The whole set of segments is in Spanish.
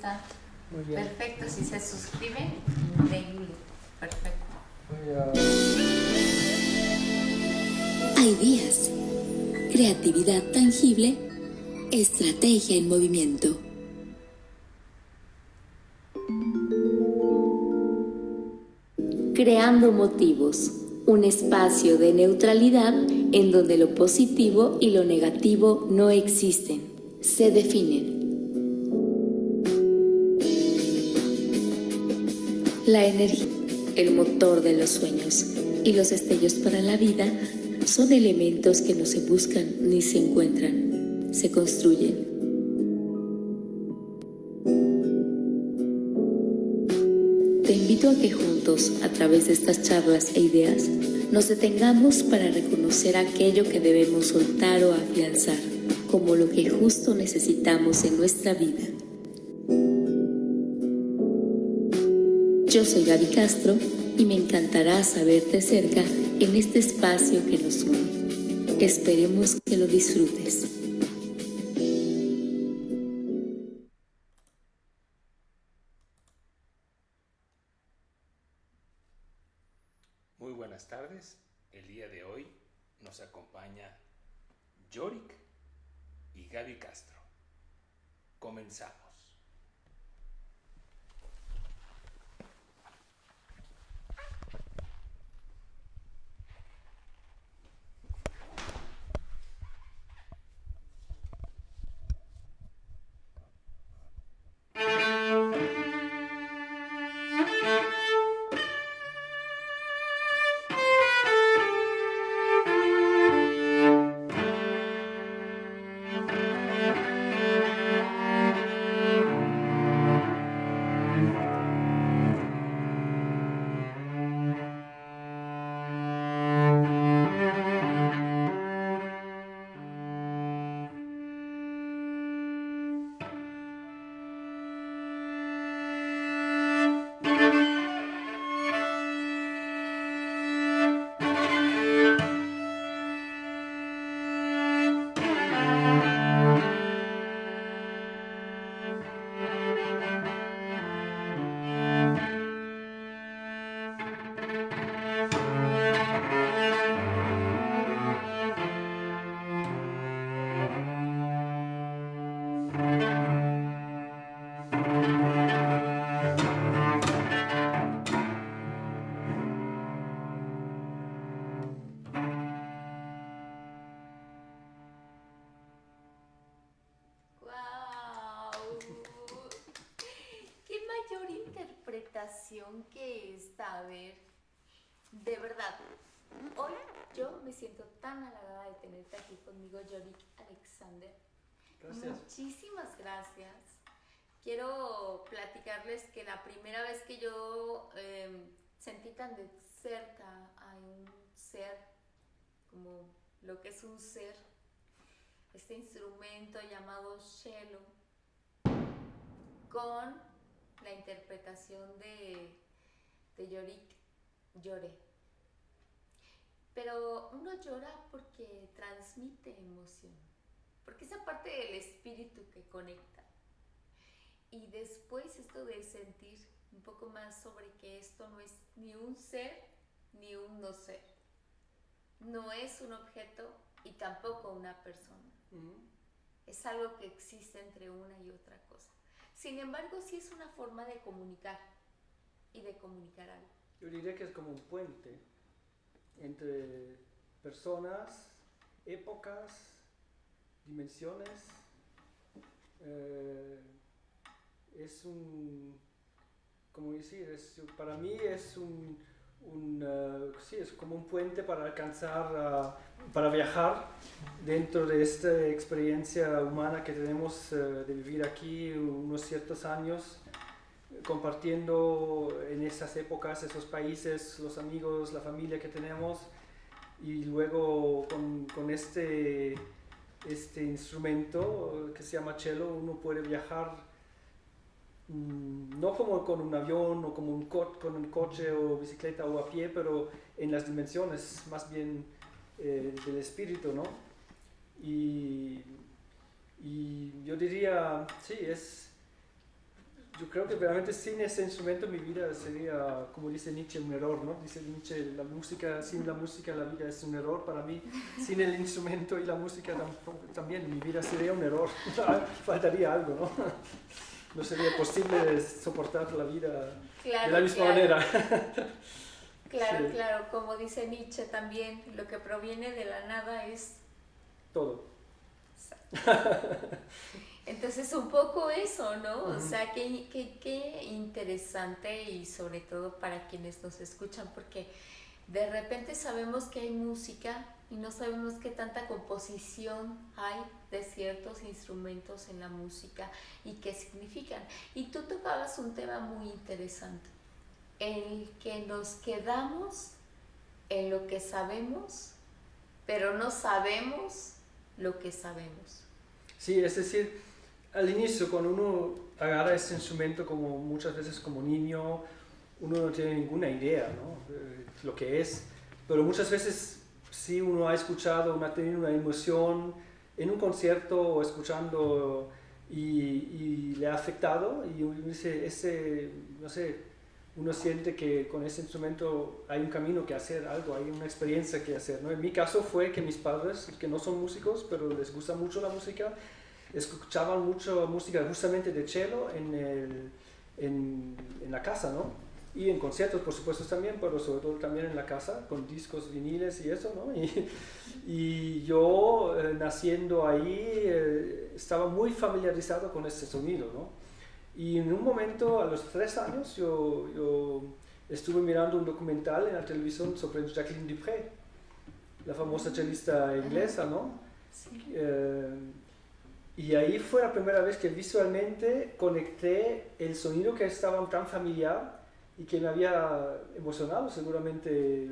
está. Muy bien. Perfecto, si se suscribe, increíble. Perfecto. Ideas. Creatividad tangible. Estrategia en movimiento. Creando motivos. Un espacio de neutralidad en donde lo positivo y lo negativo no existen. Se definen. La energía, el motor de los sueños y los destellos para la vida son elementos que no se buscan ni se encuentran, se construyen. Te invito a que juntos, a través de estas charlas e ideas, nos detengamos para reconocer aquello que debemos soltar o afianzar, como lo que justo necesitamos en nuestra vida. Yo soy Gaby Castro y me encantará saberte cerca en este espacio que nos une. Esperemos que lo disfrutes. Muy buenas tardes. El día de hoy nos acompaña Yorick y Gaby Castro. Comenzamos. Que esta, a ver, de verdad, hoy yo me siento tan halagada de tenerte aquí conmigo, Yorick Alexander. Gracias. Muchísimas gracias. Quiero platicarles que la primera vez que yo sentí tan de cerca a un ser, como lo que es un ser, este instrumento llamado cello, con la interpretación de Yorick, lloré. Pero uno llora porque transmite emoción, porque esa parte del espíritu que conecta. Y después esto de sentir un poco más sobre que esto no es ni un ser ni un no ser. No es un objeto y tampoco una persona. Es algo que existe entre una y otra cosa. Sin embargo, sí es una forma de comunicar y de comunicar algo. Yo diría que es como un puente entre personas, épocas, dimensiones. Es un, como decir, para mí es sí, es como un puente para alcanzar, para viajar dentro de esta experiencia humana que tenemos de vivir aquí unos ciertos años, compartiendo en esas épocas, esos países, los amigos, la familia que tenemos, y luego con este instrumento que se llama cello uno puede viajar no como con un avión o como con un coche o bicicleta o a pie, pero en las dimensiones más bien del espíritu, ¿no? Y yo diría, sí, yo creo que realmente sin ese instrumento mi vida sería, como dice Nietzsche, un error, ¿no? Dice Nietzsche, la música, sin la música la vida es un error. Para mí, sin el instrumento y la música también mi vida sería un error. Faltaría algo, ¿no? No sería posible soportar la vida de la misma manera. Claro, Sí. claro, como dice Nietzsche también, lo que proviene de la nada es... Todo. Entonces un poco eso, ¿no? O sea, qué interesante y sobre todo para quienes nos escuchan, porque de repente sabemos que hay música y no sabemos qué tanta composición hay de ciertos instrumentos en la música y qué significan. Y tú tocabas un tema muy interesante, el que nos quedamos en lo que sabemos, pero no sabemos lo que sabemos. Sí, es decir, al inicio cuando uno agarra ese instrumento como muchas veces como niño, uno no tiene ninguna idea, ¿no? Lo que es, pero muchas veces sí uno ha escuchado, uno ha tenido una emoción en un concierto o escuchando y le ha afectado y uno dice, no sé, uno siente que con ese instrumento hay un camino que hacer, algo, hay una experiencia que hacer, ¿no? En mi caso fue que mis padres, que no son músicos, pero les gusta mucho la música, escuchaban mucho música justamente de cello en la casa, ¿no? Y en conciertos, por supuesto, también, pero sobre todo también en la casa, con discos viniles y eso, ¿no? Y yo, naciendo ahí, estaba muy familiarizado con ese sonido, ¿no? Y en un momento, a los 3 años, yo estuve mirando un documental en la televisión sobre Jacqueline Dupré, la famosa chelista inglesa, ¿no? Sí. Y ahí fue la primera vez que visualmente conecté el sonido que estaba tan familiar y que me había emocionado seguramente,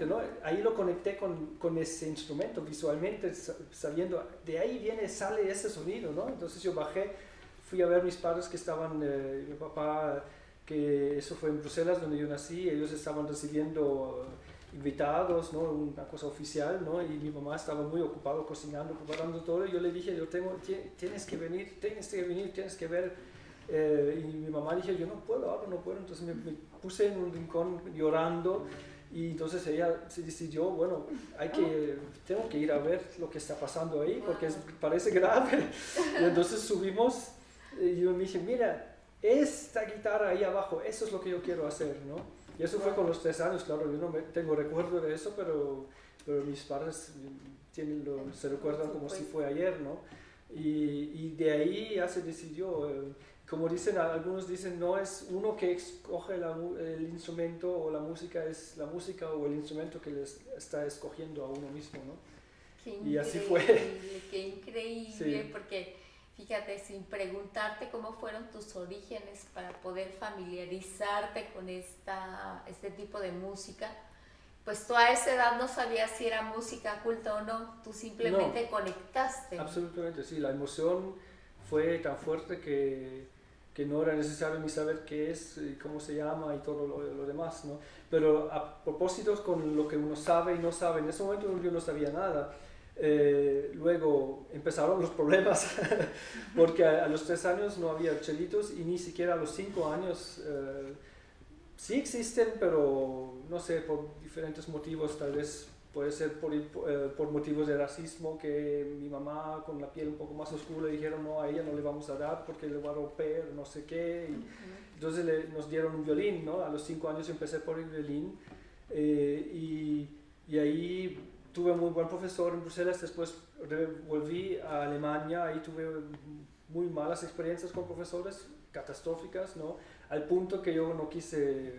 ¿no? Ahí lo conecté con ese instrumento visualmente, sabiendo, de ahí sale ese sonido, ¿no? Entonces yo bajé, fui a ver mis padres que estaban, mi papá, que eso fue en Bruselas donde yo nací, ellos estaban recibiendo invitados, ¿no? Una cosa oficial, ¿no? Y mi mamá estaba muy ocupada cocinando, preparando todo, y yo le dije, tienes que venir, tienes que ver. Y mi mamá dije, yo no puedo, ahora no puedo. Entonces me puse en un rincón llorando y entonces ella se decidió, bueno, tengo que ir a ver lo que está pasando ahí porque parece grave. Y entonces subimos y yo me dije, mira, esta guitarra ahí abajo, eso es lo que yo quiero hacer, ¿no? Y eso fue con los 3 años, claro, yo no tengo recuerdo de eso, pero mis padres se recuerdan como si fue ayer, ¿no? Y de ahí ya se decidió, como dicen, algunos dicen, no es uno que escoge el instrumento o la música, es la música o el instrumento que les está escogiendo a uno mismo, ¿no? Qué Y así fue. Qué increíble, Sí. Porque fíjate, sin preguntarte cómo fueron tus orígenes para poder familiarizarte con este tipo de música, pues tú a esa edad no sabías si era música culta o no, tú simplemente conectaste. Absolutamente, sí, la emoción fue tan fuerte que no era necesario ni saber qué es, y cómo se llama y todo lo demás, ¿no? Pero a propósito con lo que uno sabe y no sabe, en ese momento yo no sabía nada. Luego empezaron los problemas porque a los 3 años no había chelitos y ni siquiera a los 5 años sí existen, pero no sé, por diferentes motivos, tal vez puede ser por motivos de racismo, que mi mamá con la piel un poco más oscura le dijeron no, a ella no le vamos a dar porque le va a romper, no sé qué. Entonces nos dieron un violín, ¿no? A los 5 años empecé por el violín y ahí tuve un muy buen profesor en Bruselas, después volví a Alemania, ahí tuve muy malas experiencias con profesores, catastróficas, ¿no? Al punto que yo no quise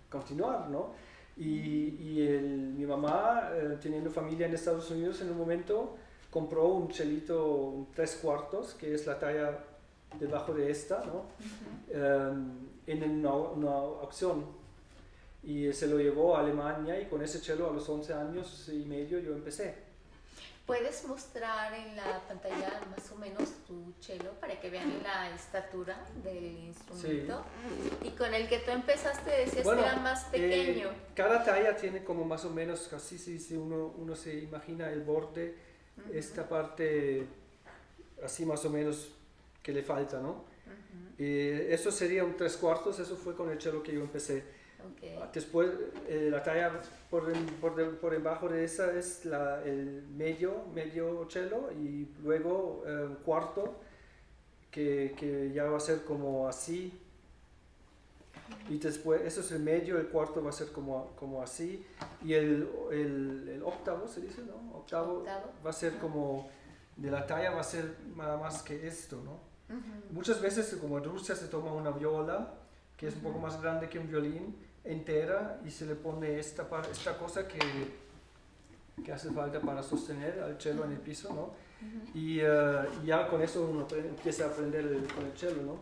continuar, ¿no? Mi mamá, teniendo familia en Estados Unidos en un momento, compró un chelito 3/4, que es la talla debajo de esta, ¿no? En una aucción. Y se lo llevó a Alemania y con ese cello a los 11 años y medio yo empecé. ¿Puedes mostrar en la pantalla más o menos tu cello para que vean la estatura del instrumento? Sí. Y con el que tú empezaste decías que era más pequeño. Cada talla tiene como más o menos, casi si uno se imagina el borde, esta parte así más o menos que le falta, ¿no? Eso sería un 3/4, eso fue con el cello que yo empecé. Okay. Después, la talla por debajo de esa es el medio cello, y luego un cuarto que ya va a ser como así. Y después, eso es el medio, el cuarto va a ser como así. Y el octavo, se dice, ¿no? Octavo va a ser como, de la talla va a ser nada más que esto, ¿no? Muchas veces, como en Rusia, se toma una viola, que es un poco más grande que un violín, entera, y se le pone esta cosa que hace falta para sostener al cello en el piso, ¿no? Y ya con eso uno empieza a aprender con el cello, ¿no?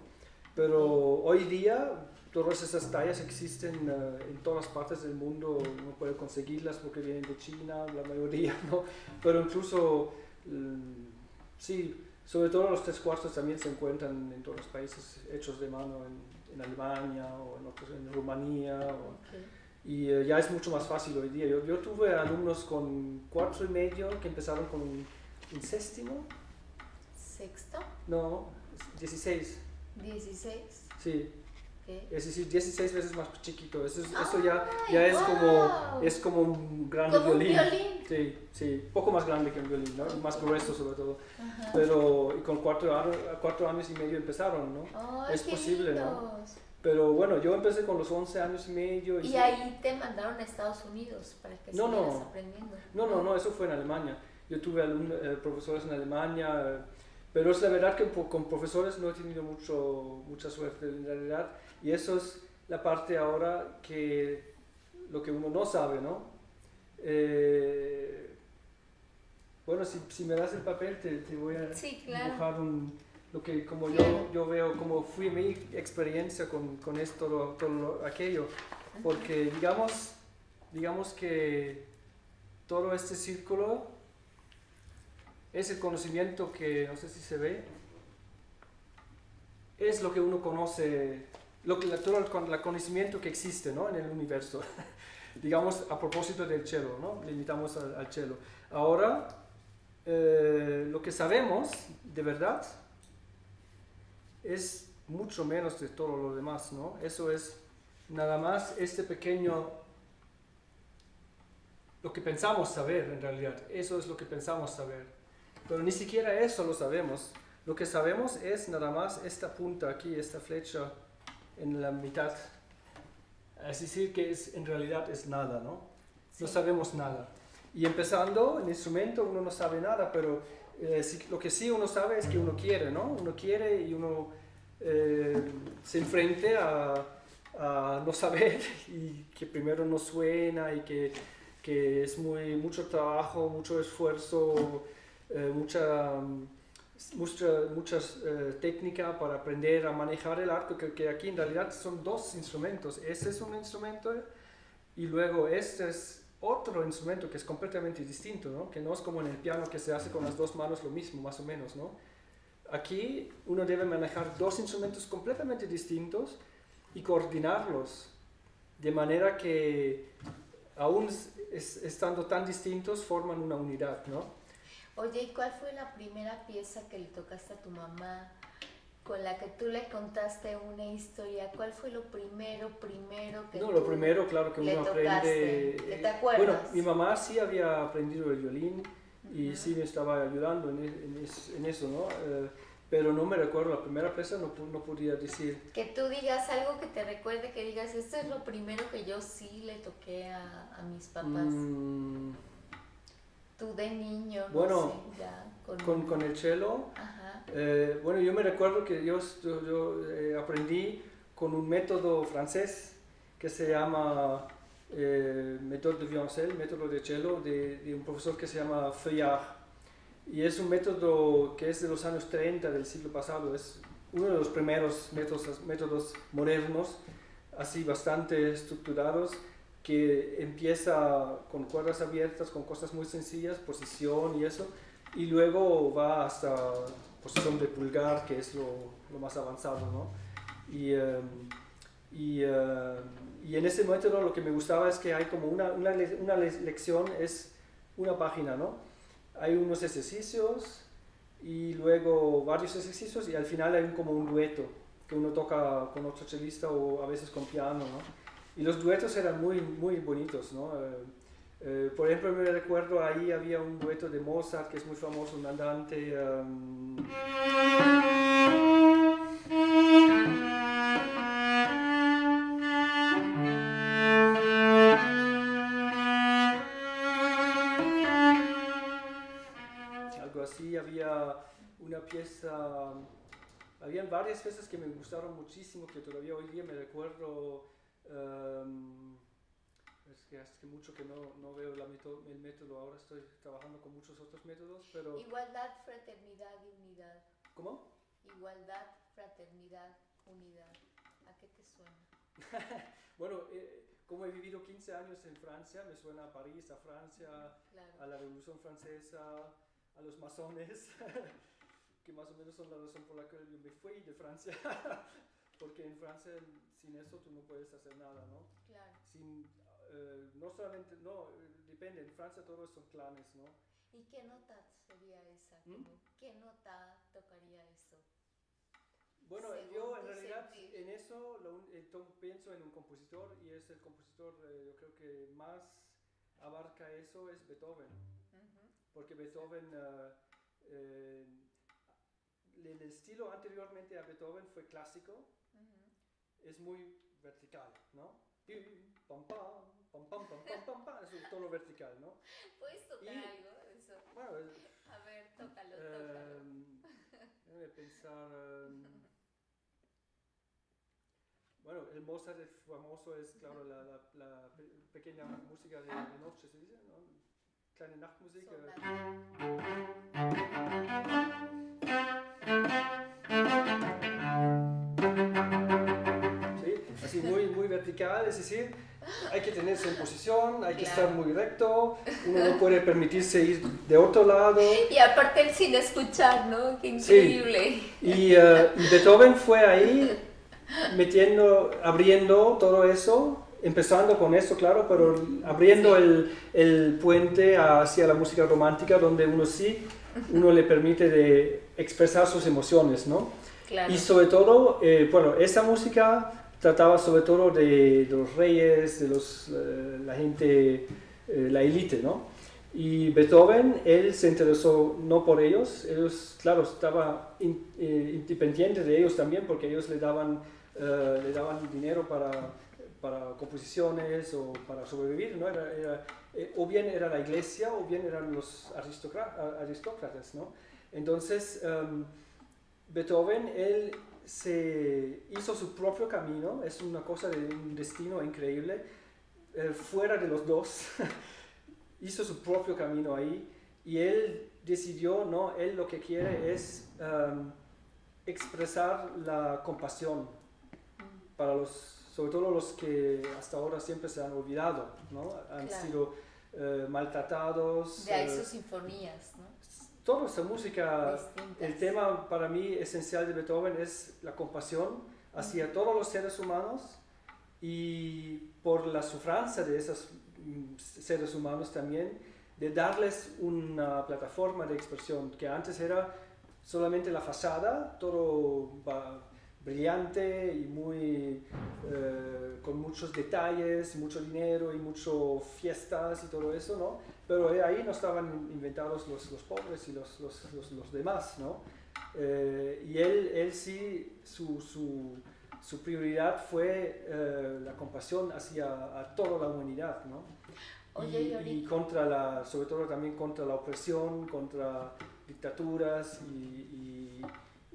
Pero hoy día todas esas tallas existen en todas partes del mundo, uno puede conseguirlas porque vienen de China, la mayoría, ¿no? Pero incluso, sí, sobre todo los 3/4 también se encuentran en todos los países hechos de mano, en Alemania o en Rumanía. Y ya es mucho más fácil hoy día. Yo tuve alumnos con 4,5 que empezaron con un séptimo. ¿Sexto? No, 16. 16. Sí. Okay. Es decir, 16 veces más chiquito. Eso ya es como un gran violín. Sí, poco más grande que un violín, ¿no? Más grueso sobre todo. Pero y con 4 años y medio empezaron, ¿no? Es posible, ¿no? Pero bueno, yo empecé con los 11 años y medio. ¿Y ahí te mandaron a Estados Unidos para que siguieras aprendiendo? No, eso fue en Alemania. Yo tuve profesores en Alemania, pero es la verdad que con profesores no he tenido mucha suerte en realidad. Y eso es la parte ahora lo que uno no sabe, ¿no? Bueno, si me das el papel te voy a dibujar como yo veo, como fue mi experiencia con esto, todo aquello. Porque digamos que todo este círculo es el conocimiento que, no sé si se ve, es lo que uno conoce, todo el conocimiento que existe, ¿no? En el universo. Digamos, a propósito del cello, ¿no? Limitamos al cello. Ahora, lo que sabemos, de verdad, es mucho menos de todo lo demás, ¿no? Eso es nada más este pequeño, lo que pensamos saber en realidad, eso es lo que pensamos saber. Pero ni siquiera eso lo sabemos. Lo que sabemos es nada más esta punta aquí, esta flecha en la mitad. Es decir, que en realidad es nada, ¿no? Sí. No sabemos nada. Y empezando en el instrumento uno no sabe nada, pero lo que sí uno sabe es que uno quiere, ¿no? Uno quiere y uno se enfrenta a no saber, y que primero no suena, y que es mucho trabajo, mucho esfuerzo, mucha técnica para aprender a manejar el arco, que aquí en realidad son dos instrumentos. Este es un instrumento y luego este es otro instrumento que es completamente distinto, ¿no? Que no es como en el piano, que se hace con las dos manos lo mismo, más o menos, ¿no? Aquí uno debe manejar dos instrumentos completamente distintos y coordinarlos de manera que, aún estando tan distintos, forman una unidad, ¿no? Oye, ¿y cuál fue la primera pieza que le tocaste a tu mamá, con la que tú le contaste una historia? ¿Cuál fue lo primero que No, lo primero, claro, que uno aprende... ¿Que te acuerdas? Bueno, mi mamá sí había aprendido el violín y sí me estaba ayudando en eso, ¿no? Pero no me recuerdo, la primera pieza no podría decir. Que tú digas algo que te recuerde, que digas, esto es lo primero que yo sí le toqué a mis papás. Tú de niño, bueno, no sé, ya con el cello. Bueno, yo me recuerdo que yo aprendí con un método francés que se llama método de violoncelle, método de cello, de un profesor que se llama Feuillard. Y es un método que es de los años 30 del siglo pasado, es uno de los primeros métodos modernos, así bastante estructurados, que empieza con cuerdas abiertas, con cosas muy sencillas, posición y eso, y luego va hasta posición de pulgar, que es lo más avanzado, ¿no? Y en ese método lo que me gustaba es que hay como una lección, es una página, ¿no? Hay unos ejercicios y luego varios ejercicios y al final hay como un dueto que uno toca con otro chelista o a veces con piano, ¿no? Y los duetos eran muy, muy bonitos, ¿no? Por ejemplo, me recuerdo ahí había un dueto de Mozart que es muy famoso, un andante. Algo así, había una pieza. Habían varias piezas que me gustaron muchísimo, que todavía hoy día me recuerdo. Es que hace mucho que no veo el método, ahora estoy trabajando con muchos otros métodos, pero... Igualdad, fraternidad y unidad. ¿Cómo? Igualdad, fraternidad, unidad. ¿A qué te suena? Bueno, como he vivido 15 años en Francia, me suena a París, a Francia, Claro. a la Revolución Francesa, a los masones, que más o menos son la razón por la que yo me fui de Francia, porque en Francia sin eso tú no puedes hacer nada, ¿no? Claro. No solamente, depende, en Francia todos son clanes, ¿no? ¿Y qué nota sería esa? ¿Qué nota tocaría eso? Bueno, Según yo en tu realidad sentir. en eso pienso en un compositor y es el compositor, yo creo que más abarca eso es Beethoven, porque Beethoven, el estilo anteriormente a Beethoven fue clásico, es muy vertical, ¿no? Pam, pam, pam, pam, pam, pam, pam, pam, es un tono vertical, ¿no? ¿Puedes tocar algo de eso? Bueno, A ver, tócalo. déjame pensar. Bueno, el Mozart es famoso, es claro la pequeña música de noche, ¿se dice? ¿No? Kleine Nachtmusik. Sí, así muy, muy vertical, es decir, hay que tenerse en posición, hay que estar muy recto, uno no puede permitirse ir de otro lado. Y aparte el sin escuchar, ¿no? Qué increíble. Sí. Y Beethoven fue ahí abriendo todo eso, empezando con eso, claro, pero abriendo el puente hacia la música romántica, donde uno le permite de expresar sus emociones, ¿no? Claro. Y sobre todo, bueno, esa música trataba sobre todo de los reyes, de la gente, la élite, ¿no? Y Beethoven, él se interesó no por ellos, claro, estaba independiente de ellos también, porque ellos le daban dinero para composiciones o para sobrevivir, ¿no? O bien era la iglesia o bien eran los aristócratas, ¿no? Entonces, Beethoven, él se hizo su propio camino, es una cosa de un destino increíble, fuera de los dos, hizo su propio camino ahí y él decidió, no, él lo que quiere es expresar la compasión para sobre todo los que hasta ahora siempre se han olvidado, ¿no? Han sido maltratados. De ahí sus sinfonías, ¿no? Toda esa música, distintas. el tema para mí esencial de Beethoven es la compasión hacia todos los seres humanos y por la sufrancia de esos seres humanos también, de darles una plataforma de expresión que antes era solamente la fachada, todo brillante y con muchos detalles, mucho dinero y muchas fiestas y todo eso, ¿no? Pero ahí no estaban inventados los pobres y los demás, ¿no? Y él sí, su prioridad fue la compasión hacia toda la humanidad, ¿no? Oye, y sobre todo también contra la opresión, contra dictaduras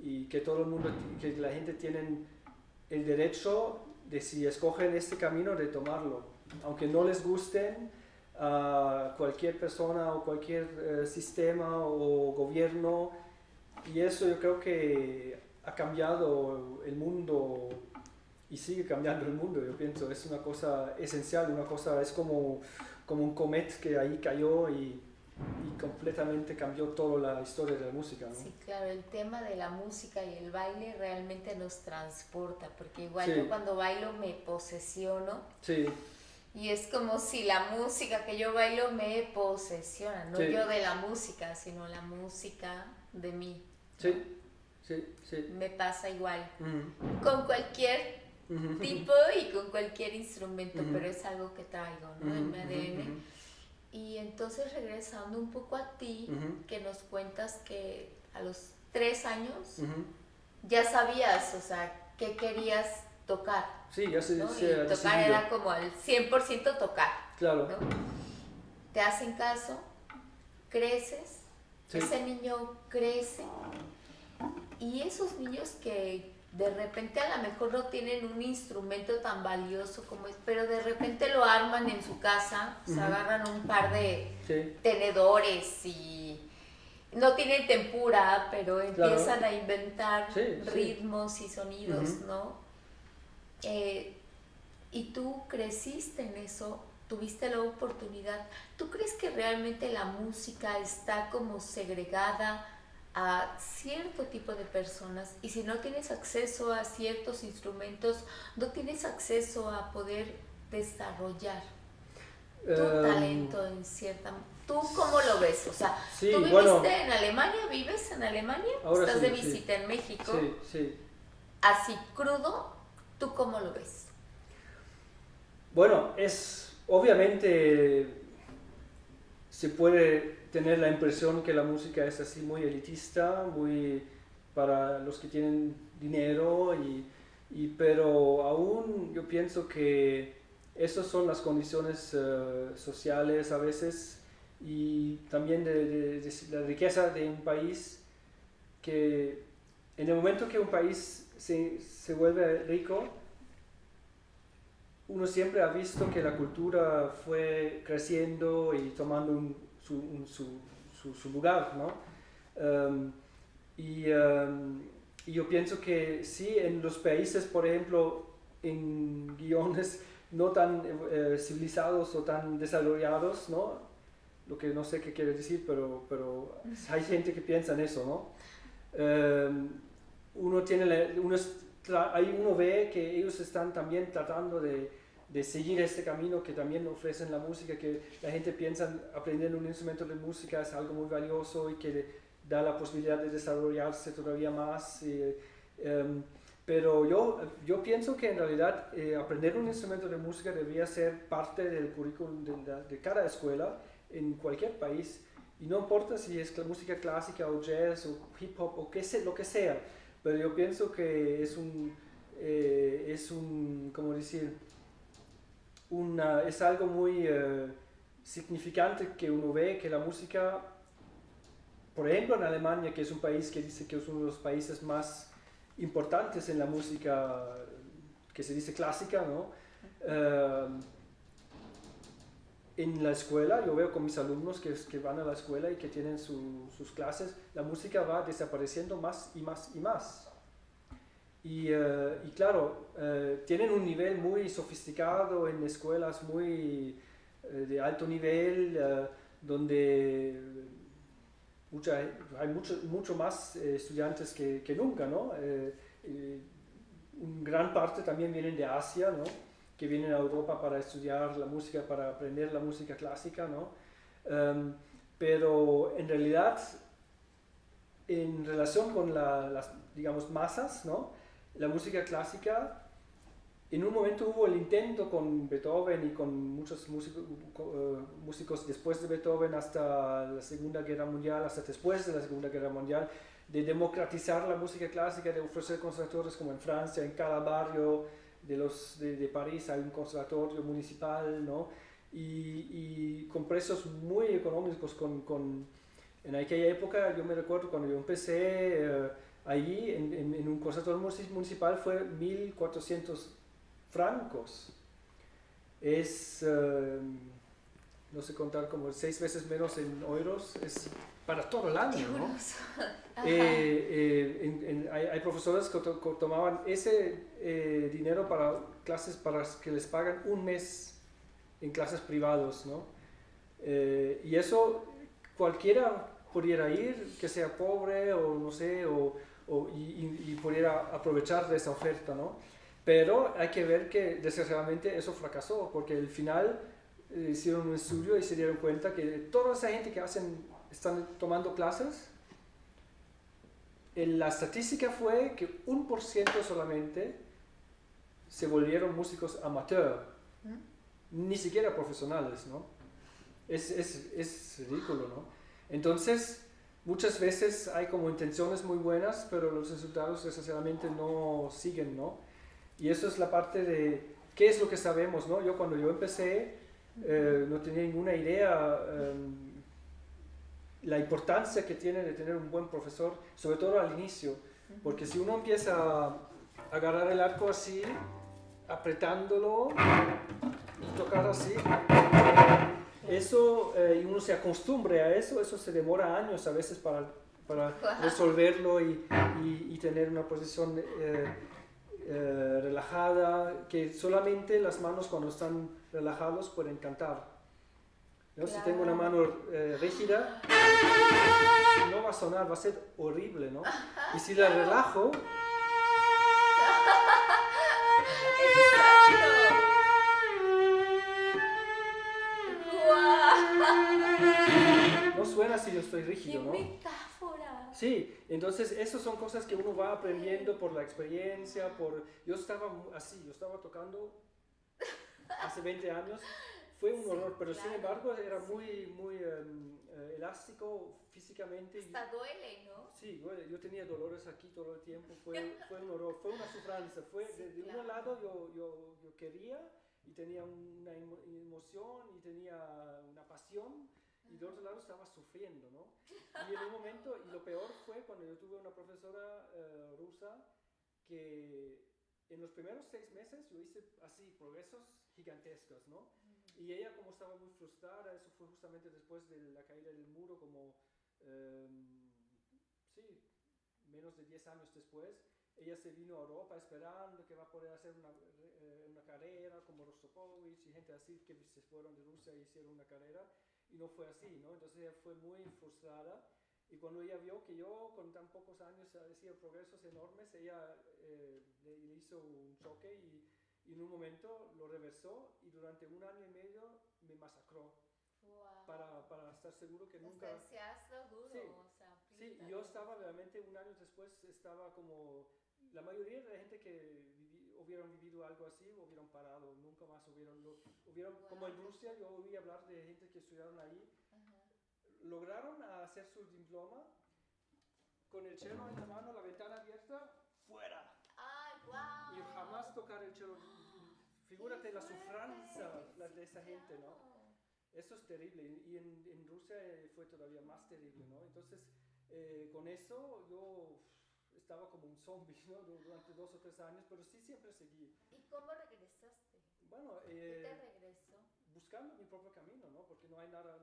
y que todo el mundo, que la gente tiene el derecho de, si escogen este camino, de tomarlo, aunque no les gusten a cualquier persona o cualquier sistema o gobierno. Y eso yo creo que ha cambiado el mundo y sigue cambiando el mundo, yo pienso, es una cosa esencial, es como un comet que ahí cayó y completamente cambió toda la historia de la música, ¿no? Sí, claro, el tema de la música y el baile realmente nos transporta, porque igual Sí. yo cuando bailo me posesiono. Sí, Y es como si la música que yo bailo me posesiona, no Sí. yo de la música, sino la música de mí. Sí, sí, sí. Me pasa igual. Ujú. Con cualquier Ujú. tipo y con cualquier instrumento, Ujú. pero es algo que traigo, ¿no? En mi Ujú, ADN. ujú, Y entonces regresando un poco a ti, ujú. que nos cuentas que a los 3 años Ujú. ya sabías, o sea, qué querías tocar, Sí, ya ¿no? se ha Y tocar decidido. era como al 100% tocar, Claro. ¿no? Te hacen caso, creces, Sí. ese niño crece y esos niños que de repente a lo mejor no tienen un instrumento tan valioso como es, pero de repente lo arman en su casa, se Ujú. agarran un par de Sí. tenedores y no tienen tempura, pero Claro. empiezan a inventar Sí, sí. ritmos y sonidos, Ujú. ¿no? Y tú creciste en eso, tuviste la oportunidad. ¿Tú crees que realmente la música está como segregada a cierto tipo de personas? Y si no tienes acceso a ciertos instrumentos, no tienes acceso a poder desarrollar tu talento en cierta... ¿Tú cómo lo ves? O sea, Sí, ¿tú viviste bueno. en Alemania? ¿Vives en Alemania? Ahora ¿Estás sí, de sí. visita en México? Sí, sí. Así crudo, ¿tú cómo lo ves? Bueno, es obviamente se puede tener la impresión que la música es así muy elitista, muy para los que tienen dinero pero aún yo pienso que esas son las condiciones sociales a veces y también de la riqueza de un país que en el momento que un país se vuelve rico, uno siempre ha visto que la cultura fue creciendo y tomando su lugar, ¿no? Um, y yo pienso que sí, en los países, por ejemplo, en guiones no tan civilizados o tan desarrollados, ¿no? Lo que no sé qué quiere decir, pero hay gente que piensa en eso, ¿no? Uno ve que ellos están también tratando de seguir este camino que también ofrecen la música, que la gente piensa aprender un instrumento de música es algo muy valioso y que da la posibilidad de desarrollarse todavía más. Pero yo pienso que en realidad aprender un instrumento de música debería ser parte del currículum de cada escuela en cualquier país. Y no importa si es música clásica o jazz o hip hop o lo que sea, pero yo pienso que es ¿cómo decir? Es algo muy significante que uno ve que la música, por ejemplo en Alemania, que es un país que dice que es uno de los países más importantes en la música que se dice clásica, ¿no? En la escuela, yo veo con mis alumnos que van a la escuela y que tienen sus clases, la música va desapareciendo más y más y más. Y claro, tienen un nivel muy sofisticado en escuelas muy de alto nivel, donde hay mucho más estudiantes que nunca, ¿no? Gran parte también vienen de Asia, ¿no? Que vienen a Europa para estudiar la música, para aprender la música clásica, ¿no? Pero en realidad, en relación con las, digamos, masas, ¿no? La música clásica, en un momento hubo el intento con Beethoven y con muchos músicos después de Beethoven hasta la Segunda Guerra Mundial, hasta después de la Segunda Guerra Mundial, de democratizar la música clásica, de ofrecer conservatorios como en Francia, en cada barrio de París hay un conservatorio municipal, ¿no? Y con precios muy económicos. En aquella época, yo me recuerdo cuando yo empecé allí en un conservatorio municipal fue 1.400 francos. Es, no sé contar, como 6 veces menos en euros, es para todo el año, ¿no? Hay profesores que tomaban ese dinero para clases para que les pagan un mes en clases privadas, ¿no? Y eso cualquiera pudiera ir, que sea pobre o no sé, y pudiera aprovechar de esa oferta, ¿no? Pero hay que ver que desgraciadamente eso fracasó, porque al final hicieron un estudio y se dieron cuenta que toda esa gente que están tomando clases la estadística fue que 1% solamente se volvieron músicos amateur, ni siquiera profesionales, ¿no? Es ridículo, ¿no? Entonces, muchas veces hay como intenciones muy buenas, pero los resultados desgraciadamente no siguen, ¿no? Y eso es la parte de qué es lo que sabemos, ¿no? Cuando yo empecé, no tenía ninguna idea la importancia que tiene de tener un buen profesor, sobre todo al inicio, porque si uno empieza a agarrar el arco así, apretándolo, y tocar así, eso, y uno se acostumbre a eso se demora años a veces para resolverlo y tener una posición relajada, que solamente las manos cuando están relajados pueden cantar, ¿no? Claro. Si tengo una mano rígida, no va a sonar, va a ser horrible, ¿no? Y si la relajo, no suena si yo estoy rígido, ¿no? ¡Qué metáfora! Sí, entonces esas son cosas que uno va aprendiendo por la experiencia, yo estaba tocando hace 20 años, fue un horror, pero claro, sin embargo era muy elástico físicamente. Hasta duele, ¿no? Sí, yo tenía dolores aquí todo el tiempo, fue un horror, fue una sufrancia, de claro. Un lado yo quería y tenía una emoción y tenía una pasión, y del otro lado estaba sufriendo, ¿no? Y en un momento, y lo peor fue cuando yo tuve una profesora rusa que en los primeros 6 meses yo hice así progresos gigantescos, ¿no? Y ella, como estaba muy frustrada, eso fue justamente después de la caída del muro, como menos de 10 años después, ella se vino a Europa esperando que va a poder hacer una carrera como Rostropovich y gente así que se fueron de Rusia y hicieron una carrera, y no fue así, ¿no? Entonces ella fue muy frustrada, y cuando ella vio que yo con tan pocos años hacía progresos enormes, ella le hizo un choque y en un momento lo reversó, y durante 1 año y medio me masacró. Wow. Para estar seguro que nunca... Duro, sí, o sea, sí, y yo estaba realmente 1 año después, estaba como... La mayoría de la gente que hubieran vivido algo así, hubieran parado, nunca más hubieran wow. Como en Rusia, yo oí hablar de gente que estudiaron ahí, lograron hacer su diploma con el cello en la mano, la ventana abierta, fuera. ¡Ay, wow! Y jamás tocar el cello. Figúrate la sufrancia de esa gente, ¿no? Eso es terrible, y en Rusia fue todavía más terrible, ¿no? Entonces, con eso yo estaba como un zombie, ¿no? Durante 2 o 3 años, pero sí siempre seguí. ¿Y cómo regresaste? Bueno, ¿Qué te regresó? Buscando mi propio camino, ¿no? Porque no hay nada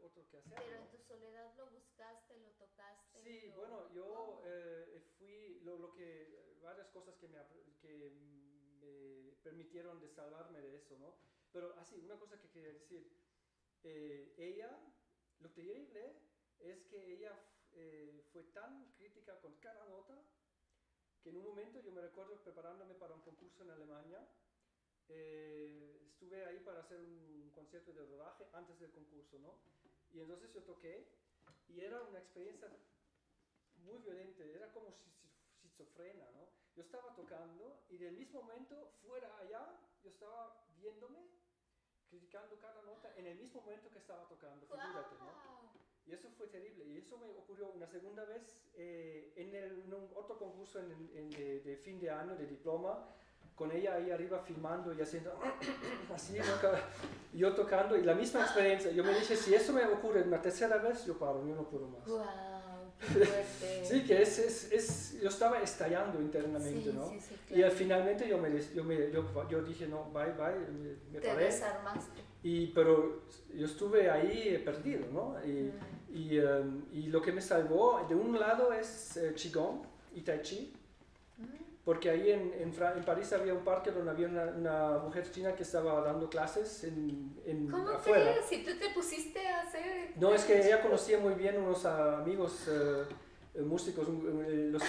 otro que hacer. Pero ¿no? En tu soledad lo buscaste, lo tocaste. Sí, bueno, yo fui, varias cosas que me permitieron de salvarme de eso, ¿no? Pero así, una cosa que quería decir, ella, lo terrible es que ella fue tan crítica con cada nota, que en un momento yo me recuerdo preparándome para un concurso en Alemania, estuve ahí para hacer un concierto de rodaje antes del concurso, ¿no? Y entonces yo toqué, y era una experiencia muy violenta, era como esquizofrenia, ¿no? Yo estaba tocando, y del mismo momento, fuera allá, yo estaba viéndome, criticando cada nota, en el mismo momento que estaba tocando, figúrate, ¿no? Y eso fue terrible, y eso me ocurrió una segunda vez en un otro concurso de fin de año, de diploma, con ella ahí arriba filmando y haciendo así, ¿no? Yo tocando, y la misma experiencia. Yo me dije, si eso me ocurre una tercera vez, yo paro, yo no puedo más. ¡Wow! ¡Qué fuerte! Sí, que yo estaba estallando internamente, sí, ¿no? Sí, sí, claro. Y finalmente yo dije, no, bye, me Te paré. desarmaste. Pero yo estuve ahí perdido, ¿no? Y lo que me salvó, de un lado es Qigong y Tai Chi, porque ahí en París había un parque donde había una mujer china que estaba dando clases ¿Cómo afuera. crees? Si tú te pusiste a hacer... No, es que ella conocía muy bien unos amigos músicos,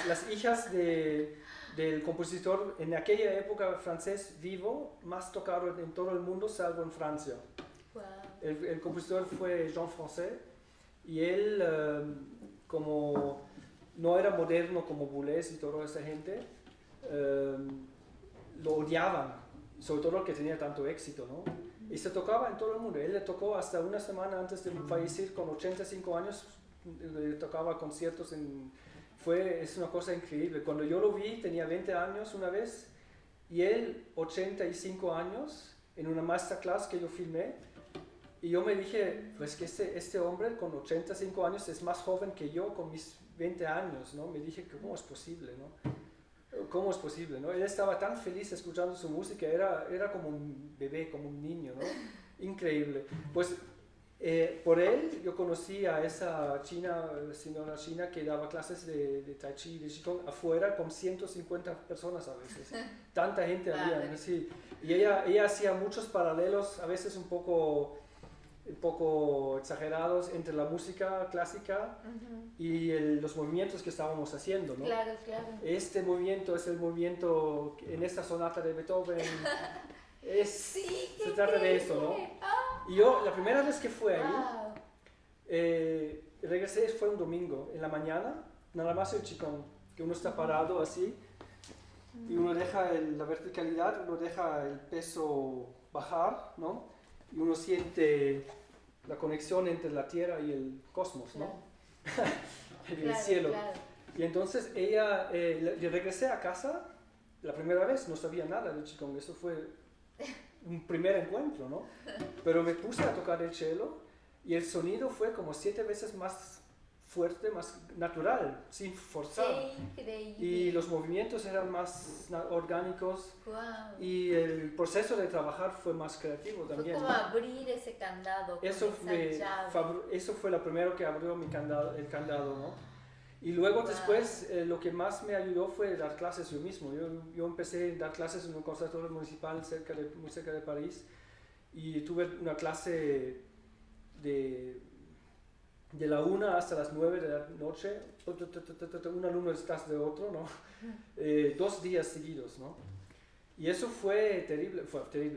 las hijas del compositor en aquella época francés vivo, más tocado en todo el mundo, salvo en Francia. Wow. El compositor fue Jean Français, y él, como no era moderno como Boulez y toda esa gente, lo odiaban, sobre todo que tenía tanto éxito, ¿no? Y se tocaba en todo el mundo. Él le tocó hasta una semana antes de fallecer, con 85 años, le tocaba conciertos es una cosa increíble. Cuando yo lo vi, tenía 20 años una vez, y él 85 años, en una masterclass que yo filmé, y yo me dije, pues que este hombre con 85 años es más joven que yo con mis 20 años, ¿no? Me dije, ¿cómo es posible, no? ¿Cómo es posible, no? Él estaba tan feliz escuchando su música, era como un bebé, como un niño, ¿no? Increíble. Pues por él yo conocí a esa señora china que daba clases de Tai Chi y de Qigong afuera con 150 personas a veces. Tanta gente había, ¿no? Sí. Y ella hacía muchos paralelos, a veces un poco exagerados entre la música clásica y los movimientos que estábamos haciendo, ¿no? Claro, claro. Este movimiento es el movimiento en esta sonata de Beethoven. Sí, se trata de eso, ¿no? Y yo, la primera vez que fui ahí, regresé, fue un domingo, en la mañana, nada más el Qigong, que uno está parado así, y uno deja la verticalidad, uno deja el peso bajar, ¿no? Y uno siente la conexión entre la tierra y el cosmos, ¿no? El cielo. Claro. Y entonces yo regresé a casa, la primera vez no sabía nada de Qigong, eso fue un primer encuentro, ¿no? Pero me puse a tocar el cello y el sonido fue como 7 veces más fuerte, más natural, sin forzar. ¡Qué increíble! Y los movimientos eran más orgánicos. Wow. Y el proceso de trabajar fue más creativo también. Fue como abrir ese candado. Eso fue lo primero que abrió el candado, ¿no? Y luego después lo que más me ayudó fue dar clases yo mismo. Yo empecé a dar clases en un conservatorio municipal muy cerca de París, y tuve una clase de la 1 hasta las 9 de la noche, un alumno detrás de otro, ¿no? 2 días seguidos, ¿no? Y eso fue terrible,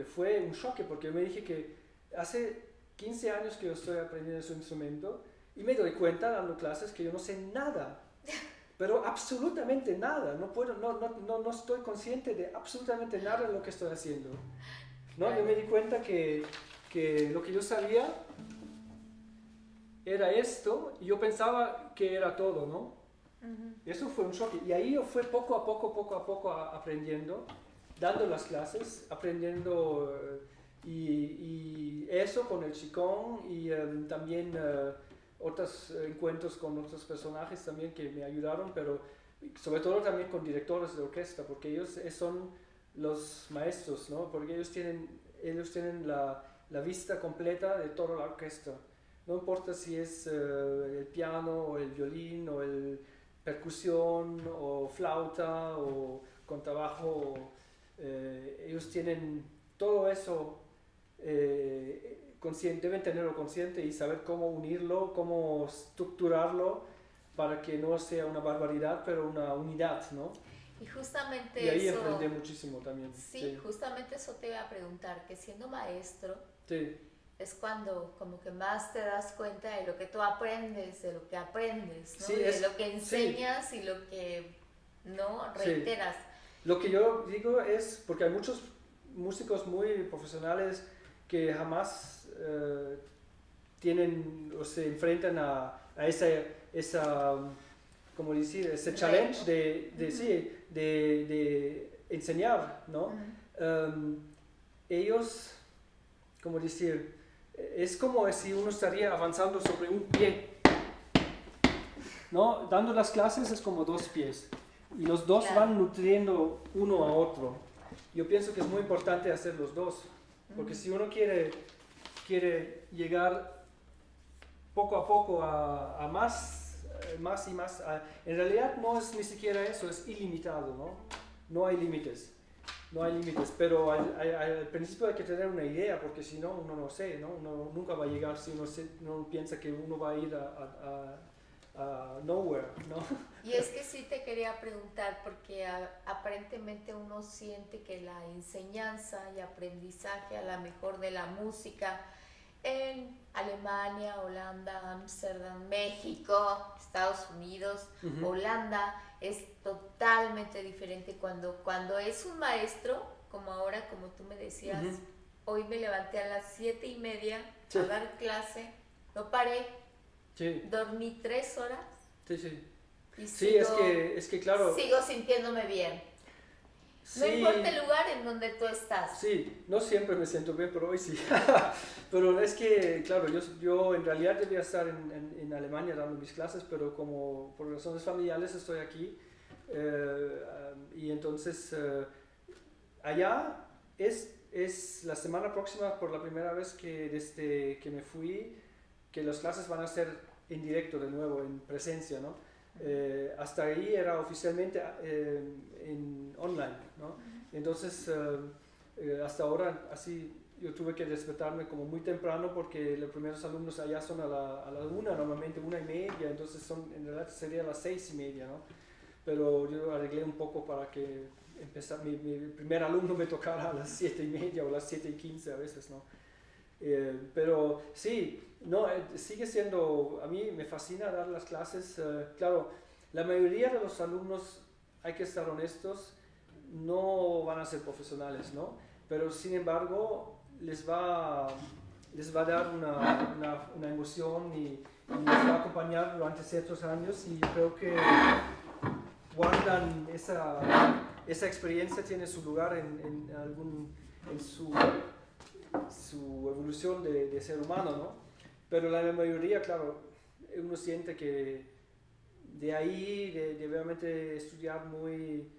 fue un choque, porque me dije que hace 15 años que yo estoy aprendiendo su instrumento, y me doy cuenta dando clases que yo no sé nada, pero absolutamente nada, no estoy consciente de absolutamente nada de lo que estoy haciendo, ¿no? Yo me di cuenta que lo que yo sabía era esto, y yo pensaba que era todo, ¿no? Eso fue un shock, y ahí yo fui poco a poco aprendiendo, dando las clases, aprendiendo, y eso con el Qigong, y también otros encuentros con otros personajes también que me ayudaron, pero sobre todo también con directores de orquesta, porque ellos son los maestros, ¿no? Porque ellos tienen la vista completa de toda la orquesta. No importa si es el piano o el violín o el percusión o flauta o contrabajo, ellos tienen todo eso consciente, deben tenerlo consciente y saber cómo unirlo, cómo estructurarlo para que no sea una barbaridad, pero una unidad, ¿no? Y justamente y ahí eso, aprendí muchísimo también. Sí, justamente eso te iba a preguntar, que siendo maestro, sí, es cuando como que más te das cuenta de lo que tú aprendes, de lo que aprendes, ¿no? Sí, de lo que enseñas, y lo que no reiteras. Sí. Lo que yo digo es, porque hay muchos músicos muy profesionales que jamás tienen o se enfrentan a esa ¿cómo decir? Ese challenge de enseñar, ¿no? Ellos, ¿cómo decir? Es como si uno estaría avanzando sobre un pie, ¿no? Dando las clases es como 2 pies, y los 2 van nutriendo uno a otro. Yo pienso que es muy importante hacer los 2, porque si uno quiere llegar poco a poco a más y más, en realidad no es ni siquiera eso, es ilimitado, ¿no? No hay límites, pero al principio hay que tener una idea, porque si no, uno no sé, ¿no? Uno nunca va a llegar si uno piensa que uno va a ir a nowhere, ¿no? Y es que sí te quería preguntar, porque aparentemente uno siente que la enseñanza y aprendizaje a la mejor de la música En Alemania, Holanda, Ámsterdam, México, Estados Unidos, Holanda, es totalmente diferente cuando es un maestro, como ahora, como tú me decías, hoy me levanté a las 7:30 a dar clase, no paré, dormí 3 horas. Y es que claro. Sigo sintiéndome bien. No importa el lugar en donde tú estás. Sí, no siempre me siento bien, pero hoy sí. Pero es que, claro, yo en realidad debía estar en Alemania dando mis clases, pero como por razones familiares estoy aquí. Y entonces, allá es la semana próxima por la primera vez que desde que me fui, que las clases van a ser en directo de nuevo, en presencia, ¿no? Hasta ahí era oficialmente en online, ¿no? Entonces hasta ahora así yo tuve que despertarme como muy temprano porque los primeros alumnos allá son a la 1, normalmente 1:30, entonces en realidad sería a las 6:30, ¿no? Pero yo arreglé un poco para que mi primer alumno me tocara a las 7:30 o a las 7:15 a veces, ¿no? Pero sí, no, sigue siendo, a mí me fascina dar las clases. Claro, la mayoría de los alumnos, hay que estar honestos, no van a ser profesionales, ¿no? Pero sin embargo, les va a dar una emoción y les va a acompañar durante ciertos años, y creo que guardan esa experiencia, tiene su lugar en su evolución de ser humano, ¿no? Pero la mayoría, claro, uno siente que de ahí, de realmente estudiar muy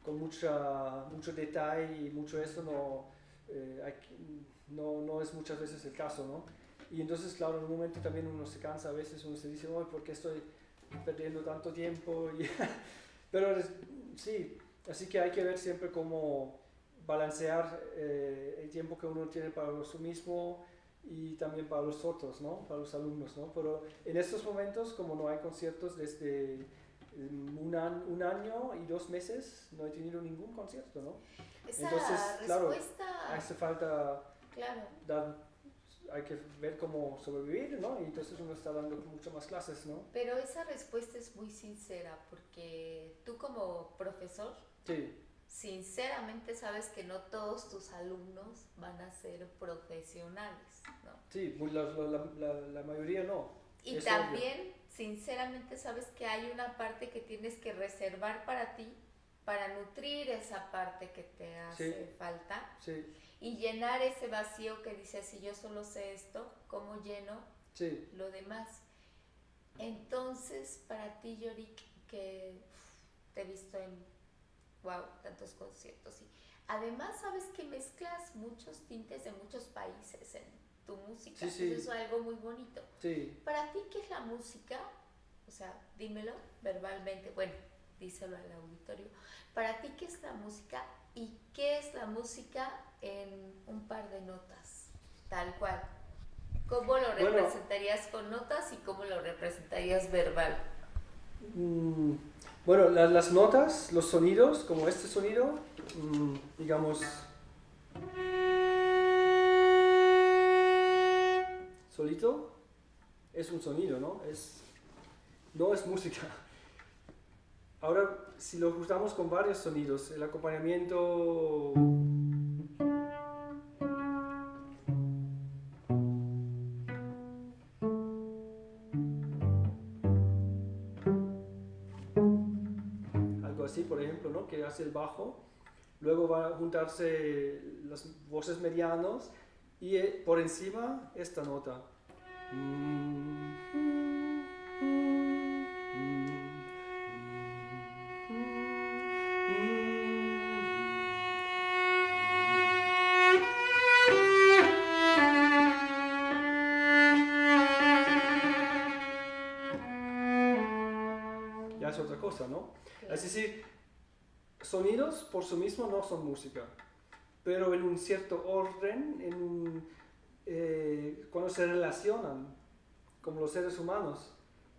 con mucho detalle y mucho eso, no es muchas veces el caso, ¿no? Y entonces, claro, en un momento también uno se cansa, a veces uno se dice, ¿por qué estoy perdiendo tanto tiempo? Pero sí, así que hay que ver siempre cómo balancear el tiempo que uno tiene para uno mismo y también para los otros, ¿no? Para los alumnos, ¿no? Pero en estos momentos, como no hay conciertos desde un año y 2 meses, no he tenido ningún concierto, ¿no? Entonces, claro, hace falta hay que ver cómo sobrevivir, ¿no? Y entonces uno está dando muchas más clases, ¿no? Pero esa respuesta es muy sincera, porque tú como profesor, sinceramente sabes que no todos tus alumnos van a ser profesionales, ¿no? Sí, la mayoría no. Y también, obvio, sinceramente sabes que hay una parte que tienes que reservar para ti, para nutrir esa parte que te hace falta. Sí. Y llenar ese vacío que dices, si yo solo sé esto, ¿cómo lleno lo demás? Entonces, para ti, Yorick, que te he visto en tantos conciertos, y además sabes que mezclas muchos tintes de muchos países en tu música, eso es algo muy bonito. Para ti, ¿qué es la música? O sea, dímelo verbalmente, bueno, díselo al auditorio. Para ti, ¿qué es la música? ¿Y qué es la música en un par de notas? Tal cual. ¿Cómo lo representarías con notas y cómo lo representarías verbal? Bueno, las notas, los sonidos, como este sonido, digamos, solito, es un sonido, ¿no? No es música. Ahora, si lo juntamos con varios sonidos, el acompañamiento... algo así, por ejemplo, ¿no? Que hace el bajo, luego va a juntarse las voces medianos y por encima esta nota. Ya es otra cosa, ¿no? Es decir, sonidos por sí mismos no son música, pero en un cierto orden, cuando se relacionan como los seres humanos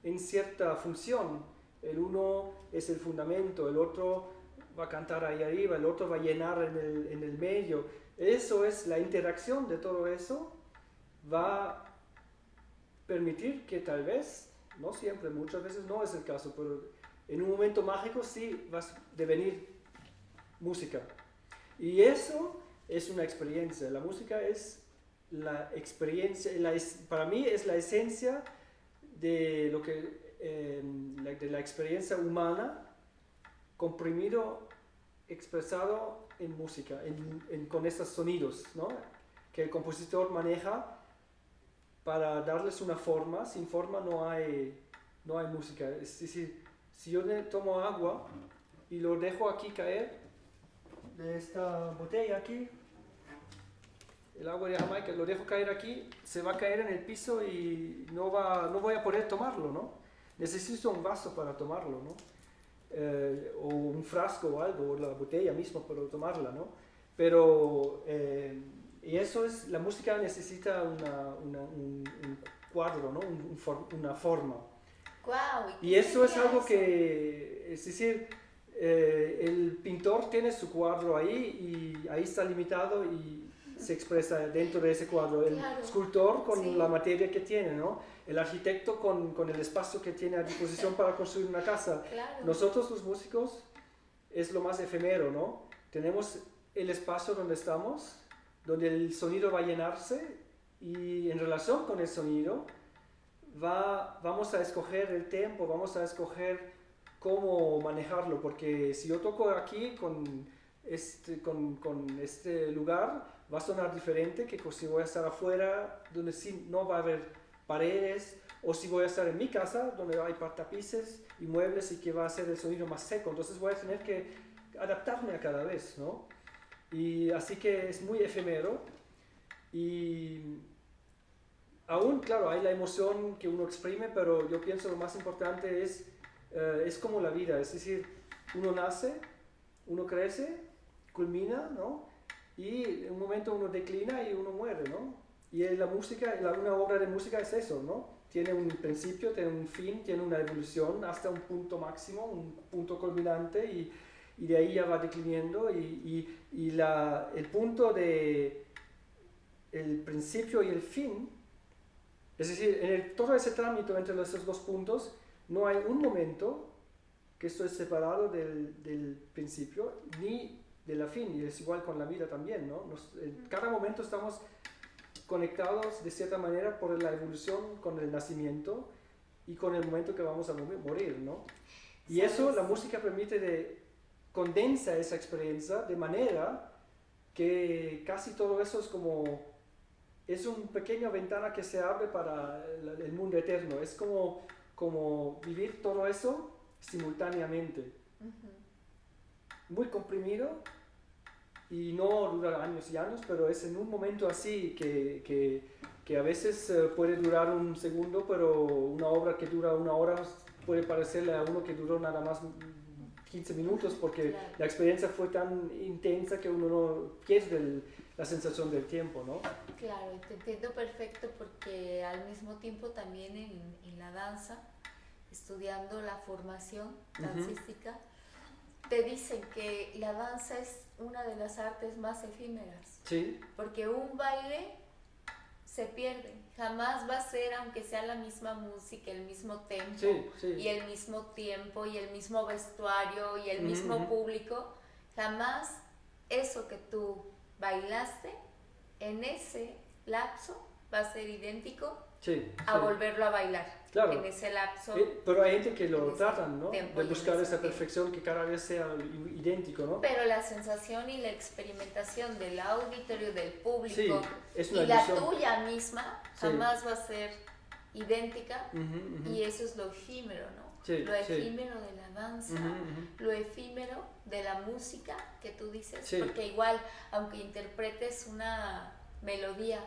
en cierta función, el uno es el fundamento, el otro va a cantar ahí arriba, el otro va a llenar en el medio. Eso es la interacción de todo eso, va a permitir que tal vez, no siempre, muchas veces no es el caso, pero en un momento mágico sí va a devenir música. Y eso es una experiencia. La música es la experiencia, para mí es la esencia de lo que de la experiencia humana comprimido, expresado en música, con estos sonidos, ¿no? Que el compositor maneja para darles una forma. Sin forma no hay música. Es decir, si yo tomo agua y lo dejo aquí caer de esta botella aquí, el agua de Jamaica, lo dejo caer aquí, se va a caer en el piso y no voy a poder tomarlo, ¿no? Necesito un vaso para tomarlo, ¿no? O un frasco o algo, o la botella misma para tomarla, ¿no? Pero, y eso es, la música necesita un cuadro, ¿no? Una forma. Wow, Y eso es algo que, es decir, el pintor tiene su cuadro ahí y ahí está limitado y se expresa dentro de ese cuadro. El escultor con la materia que tiene, ¿no? El arquitecto con el espacio que tiene a disposición para construir una casa. Nosotros los músicos es lo más efímero, ¿no? Tenemos el espacio donde estamos, donde el sonido va a llenarse y en relación con el sonido vamos a escoger el tempo, vamos a escoger cómo manejarlo, porque si yo toco aquí con este lugar va a sonar diferente que si voy a estar afuera donde sí no va a haber paredes, o si voy a estar en mi casa donde hay tapices y muebles y que va a ser el sonido más seco. Entonces voy a tener que adaptarme a cada vez, ¿no? Y así que es muy efímero y aún, claro, hay la emoción que uno exprime, pero yo pienso lo más importante es como la vida, es decir, uno nace, uno crece, culmina, ¿no? Y en un momento uno declina y uno muere, ¿no? Y la música, una obra de música es eso, ¿no? Tiene un principio, tiene un fin, tiene una evolución hasta un punto máximo, un punto culminante y de ahí ya va declinando y el punto de el principio y el fin, es decir, en todo ese trámite entre esos dos puntos no hay un momento que esté separado del principio ni de la fin, y es igual con la vida también, ¿no? En cada momento estamos conectados de cierta manera por la evolución con el nacimiento y con el momento que vamos a morir, ¿no? Y eso la música permite condensa esa experiencia de manera que casi todo eso es una pequeña ventana que se abre para el mundo eterno. Es como vivir todo eso simultáneamente. Muy comprimido y no dura años y años, pero es en un momento así que a veces puede durar un segundo, pero una obra que dura una hora puede parecerle a uno que duró nada más 15 minutos porque la experiencia fue tan intensa que uno no pierde la sensación del tiempo, ¿no? Claro, te entiendo perfecto porque al mismo tiempo también en la danza, estudiando la formación dancística, te dicen que la danza es una de las artes más efímeras. Sí. Porque un baile se pierde. Jamás va a ser, aunque sea la misma música, el mismo tempo, y el mismo tiempo, y el mismo vestuario, y el mismo público. Jamás eso que tú bailaste en ese lapso va a ser idéntico a volverlo a bailar. Claro. En ese lapso. Pero hay gente que lo tratan, ¿no? De buscar esa perfección que cada vez sea idéntico, ¿no? Pero la sensación y la experimentación del auditorio, del público es una y ilusión. La tuya misma jamás va a ser idéntica y eso es lo efímero, ¿no? Lo efímero de la danza, lo efímero de la música que tú dices, porque igual, aunque interpretes una melodía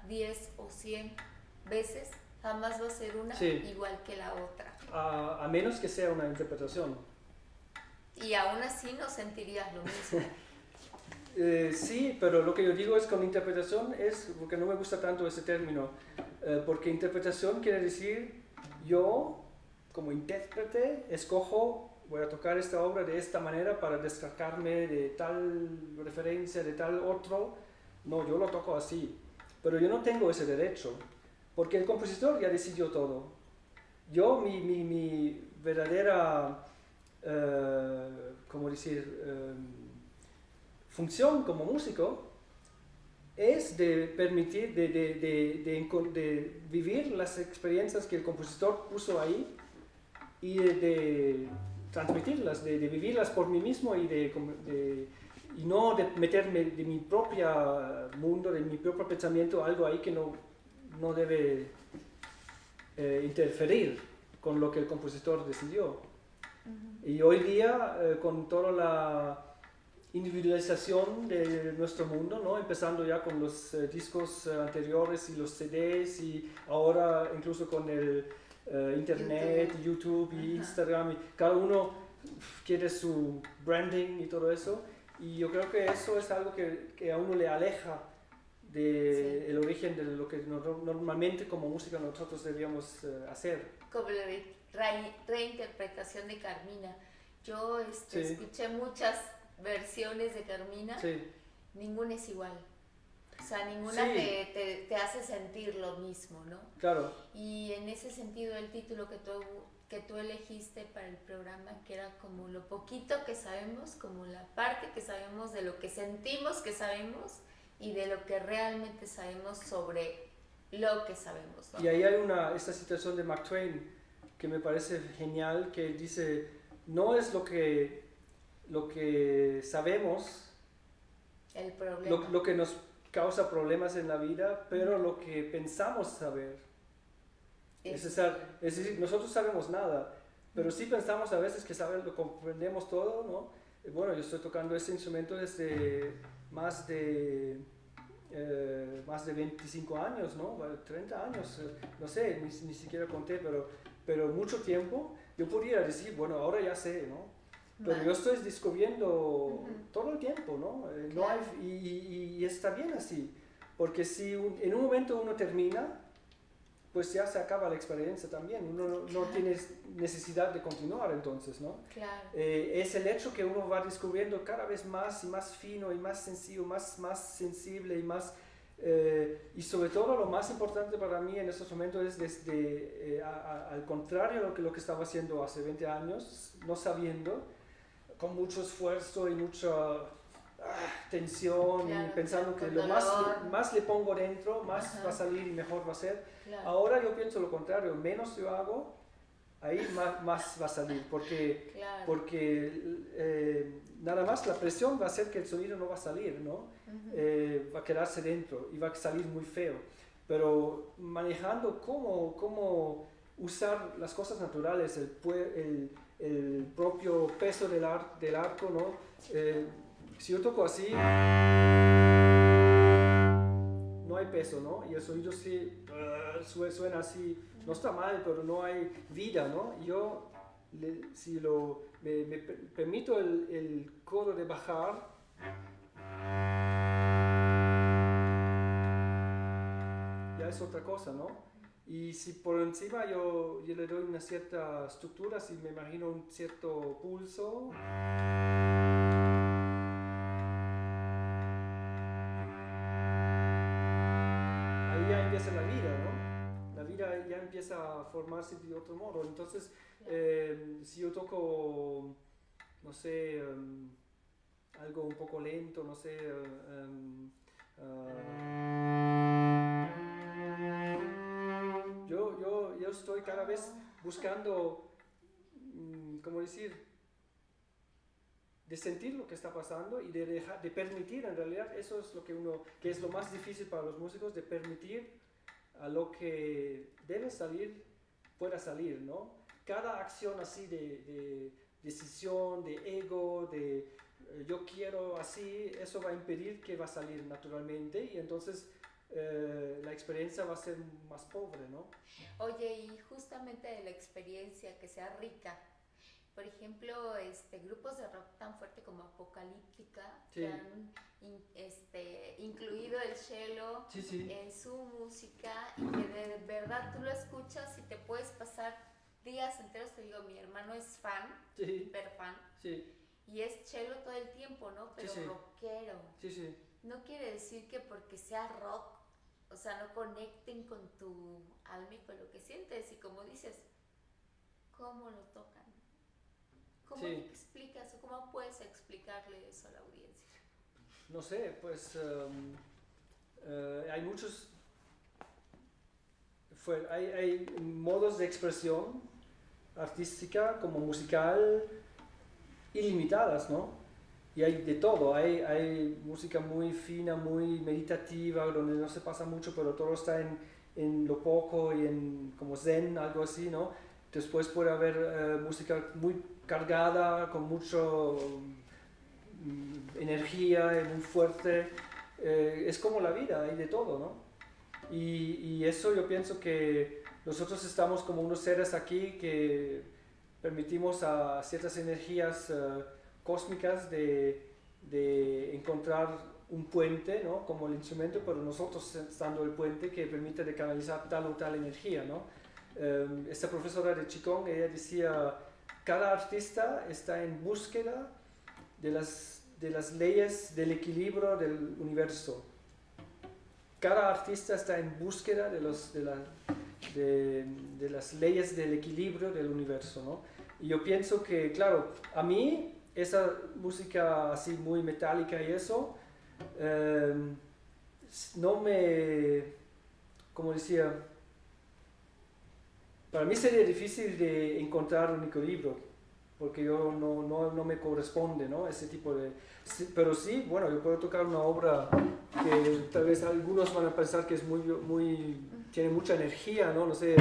10 o 100 veces, jamás va a ser una igual que la otra. A menos que sea una interpretación. Y aún así no sentirías lo mismo. Sí, pero lo que yo digo es con interpretación porque no me gusta tanto ese término, porque interpretación quiere decir yo como intérprete escojo voy a tocar esta obra de esta manera para descargarme de tal referencia, de tal otro. No, yo lo toco así. Pero yo no tengo ese derecho, porque el compositor ya decidió todo. Yo, mi verdadera, ¿cómo decir?, función como músico es de permitir, de vivir las experiencias que el compositor puso ahí y de transmitirlas, de vivirlas por mí mismo y no de meterme de mi propio mundo, de mi propio pensamiento, algo ahí que no debe interferir con lo que el compositor decidió. Y hoy día, con toda la individualización de nuestro mundo, ¿no? Empezando ya con los discos anteriores y los CDs y ahora incluso con el internet, YouTube y Instagram, y cada uno quiere su branding y todo eso, y yo creo que eso es algo que a uno le aleja del origen de lo que normalmente como música nosotros deberíamos hacer. Como la reinterpretación de Carmina. Yo escuché muchas versiones de Carmina, ninguna es igual. O sea, ninguna te hace sentir lo mismo, ¿no? Claro. Y en ese sentido, el título que tú elegiste para el programa, que era como lo poquito que sabemos, como la parte que sabemos de lo que sentimos que sabemos y de lo que realmente sabemos sobre lo que sabemos, ¿no? Y ahí hay esta situación de Mark Twain que me parece genial, que dice, no es lo que sabemos, el problema. Lo que nos causa problemas en la vida, pero lo que pensamos saber. Es decir, nosotros sabemos nada, pero sí pensamos a veces que lo comprendemos todo, ¿no? Bueno, yo estoy tocando este instrumento desde más de 25 años, ¿no? 30 años, no sé, ni siquiera conté, pero mucho tiempo. Yo podría decir, bueno, ahora ya sé, ¿no? Pero yo estoy descubriendo todo el tiempo, ¿no? Claro. Y está bien así, porque si en un momento uno termina, pues ya se acaba la experiencia también, uno no tiene necesidad de continuar entonces, ¿no? Claro. Es el hecho que uno va descubriendo cada vez más y más fino y más sencillo, más sensible y más... y sobre todo lo más importante para mí en estos momentos es al contrario de lo que estaba haciendo hace 20 años, no sabiendo, con mucho esfuerzo y mucha tensión, y pensando que lo más le pongo dentro, más va a salir y mejor va a ser. Claro. Ahora yo pienso lo contrario, menos yo hago, ahí más va a salir, porque nada más la presión va a hacer que el sonido no va a salir, ¿no? Va a quedarse dentro y va a salir muy feo. Pero manejando cómo usar las cosas naturales, el propio peso del arco, ¿no? Si yo toco así, no hay peso, ¿no? Y el sonido sí suena así, no está mal, pero no hay vida, ¿no? Y yo, si me permito el codo de bajar, ya es otra cosa, ¿no? Y si por encima yo le doy una cierta estructura, si me imagino un cierto pulso, ahí ya empieza la vida, ¿no? La vida ya empieza a formarse de otro modo. Entonces, si yo toco, no sé, algo un poco lento, no sé, yo estoy cada vez buscando, ¿cómo decir?, de sentir lo que está pasando y de permitir, en realidad, eso es lo que es lo más difícil para los músicos, de permitir a lo que debe salir, pueda salir, ¿no? Cada acción así de decisión, de ego, de yo quiero así, eso va a impedir que va a salir naturalmente, y entonces la experiencia va a ser más pobre, ¿no? Oye, y justamente de la experiencia que sea rica, por ejemplo, grupos de rock tan fuerte como Apocalíptica, que han incluido el cello en su música, y que de verdad tú lo escuchas y te puedes pasar días enteros, te digo, mi hermano es fan, Sí, super fan, sí, y es chelo todo el tiempo, ¿no? Pero sí. rockero. sí, sí. No quiere decir que porque sea rock, o sea, no conecten con tu alma y con lo que sientes. Y como dices, ¿cómo lo tocan? ¿Cómo Sí. le explicas o cómo puedes explicarle eso a la audiencia? No sé, pues hay muchos, hay modos de expresión artística como musical ilimitadas, ¿no? Y hay de todo, hay música muy fina, muy meditativa, donde no se pasa mucho, pero todo está en lo poco y en como zen, algo así, ¿no? Después puede haber música muy cargada, con mucho energía, muy fuerte. Es como la vida, hay de todo, ¿no? Y eso yo pienso que nosotros estamos como unos seres aquí que permitimos a ciertas energías cósmicas de encontrar un puente, ¿no? Como el instrumento, pero nosotros estando el puente que permite de canalizar tal o tal energía, ¿no? Esta profesora de Qigong, ella decía, cada artista está en búsqueda de las leyes del equilibrio del universo. Cada artista está en búsqueda de las leyes del equilibrio del universo, ¿no? Y yo pienso que, claro, a mí esa música así muy metálica y eso, no me, como decía, para mí sería difícil de encontrar un equilibrio, porque yo no me corresponde, ¿no? Ese tipo de... Sí, pero sí, bueno, yo puedo tocar una obra que tal vez algunos van a pensar que es tiene mucha energía, ¿no? No sé.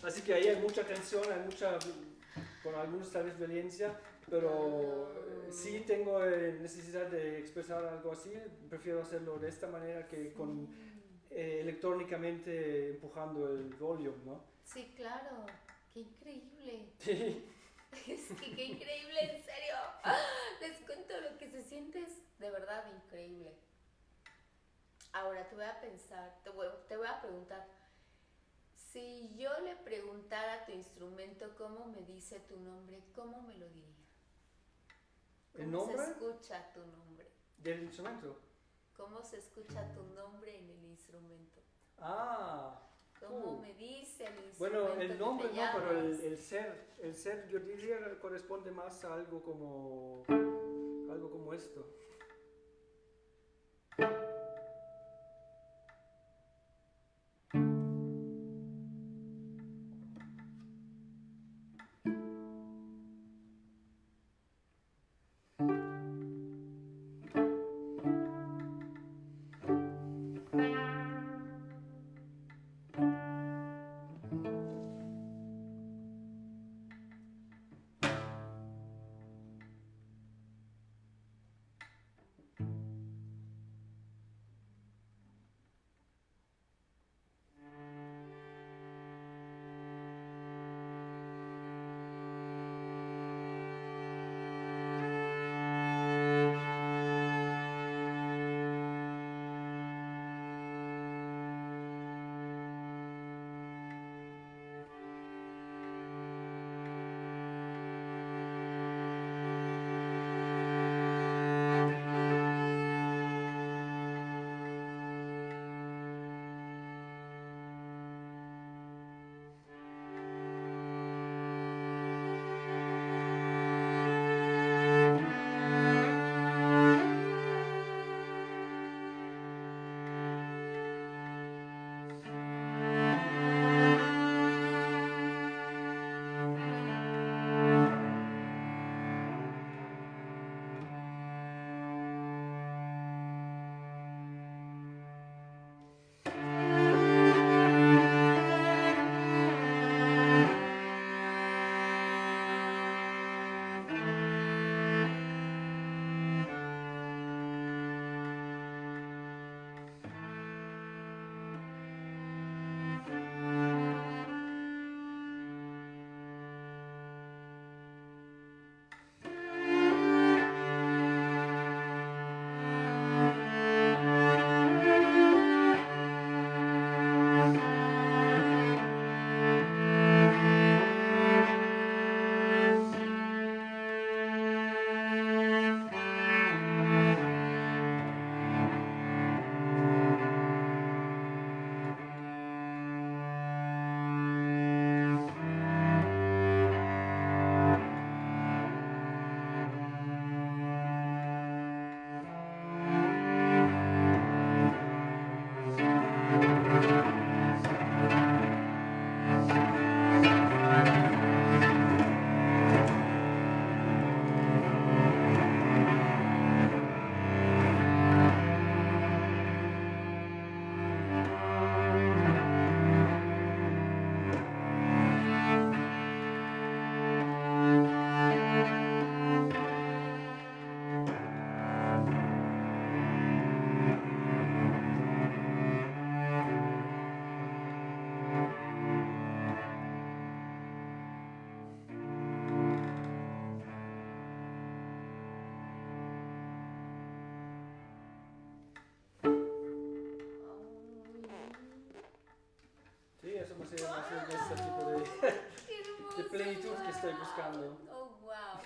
Así que ahí hay mucha tensión, hay mucha, con algunos tal vez violencia, pero sí tengo necesidad de expresar algo así, prefiero hacerlo de esta manera que con electrónicamente empujando el volumen, ¿no? Sí, claro, qué increíble. Sí. Es que qué increíble, en serio. Les cuento lo que se siente es de verdad increíble. Ahora te voy a pensar, te voy a preguntar. Si yo le preguntara a tu instrumento cómo me dice tu nombre, ¿cómo me lo diría? ¿El ¿Cómo nombre? se escucha tu nombre? ¿Del instrumento? ¿Cómo se escucha tu nombre en el instrumento? Ah. ¿Cómo me dice el instrumento? Bueno, el nombre que te no, pero llamas? el ser yo diría corresponde más a algo como esto. plenitud que estoy buscando. Oh, wow.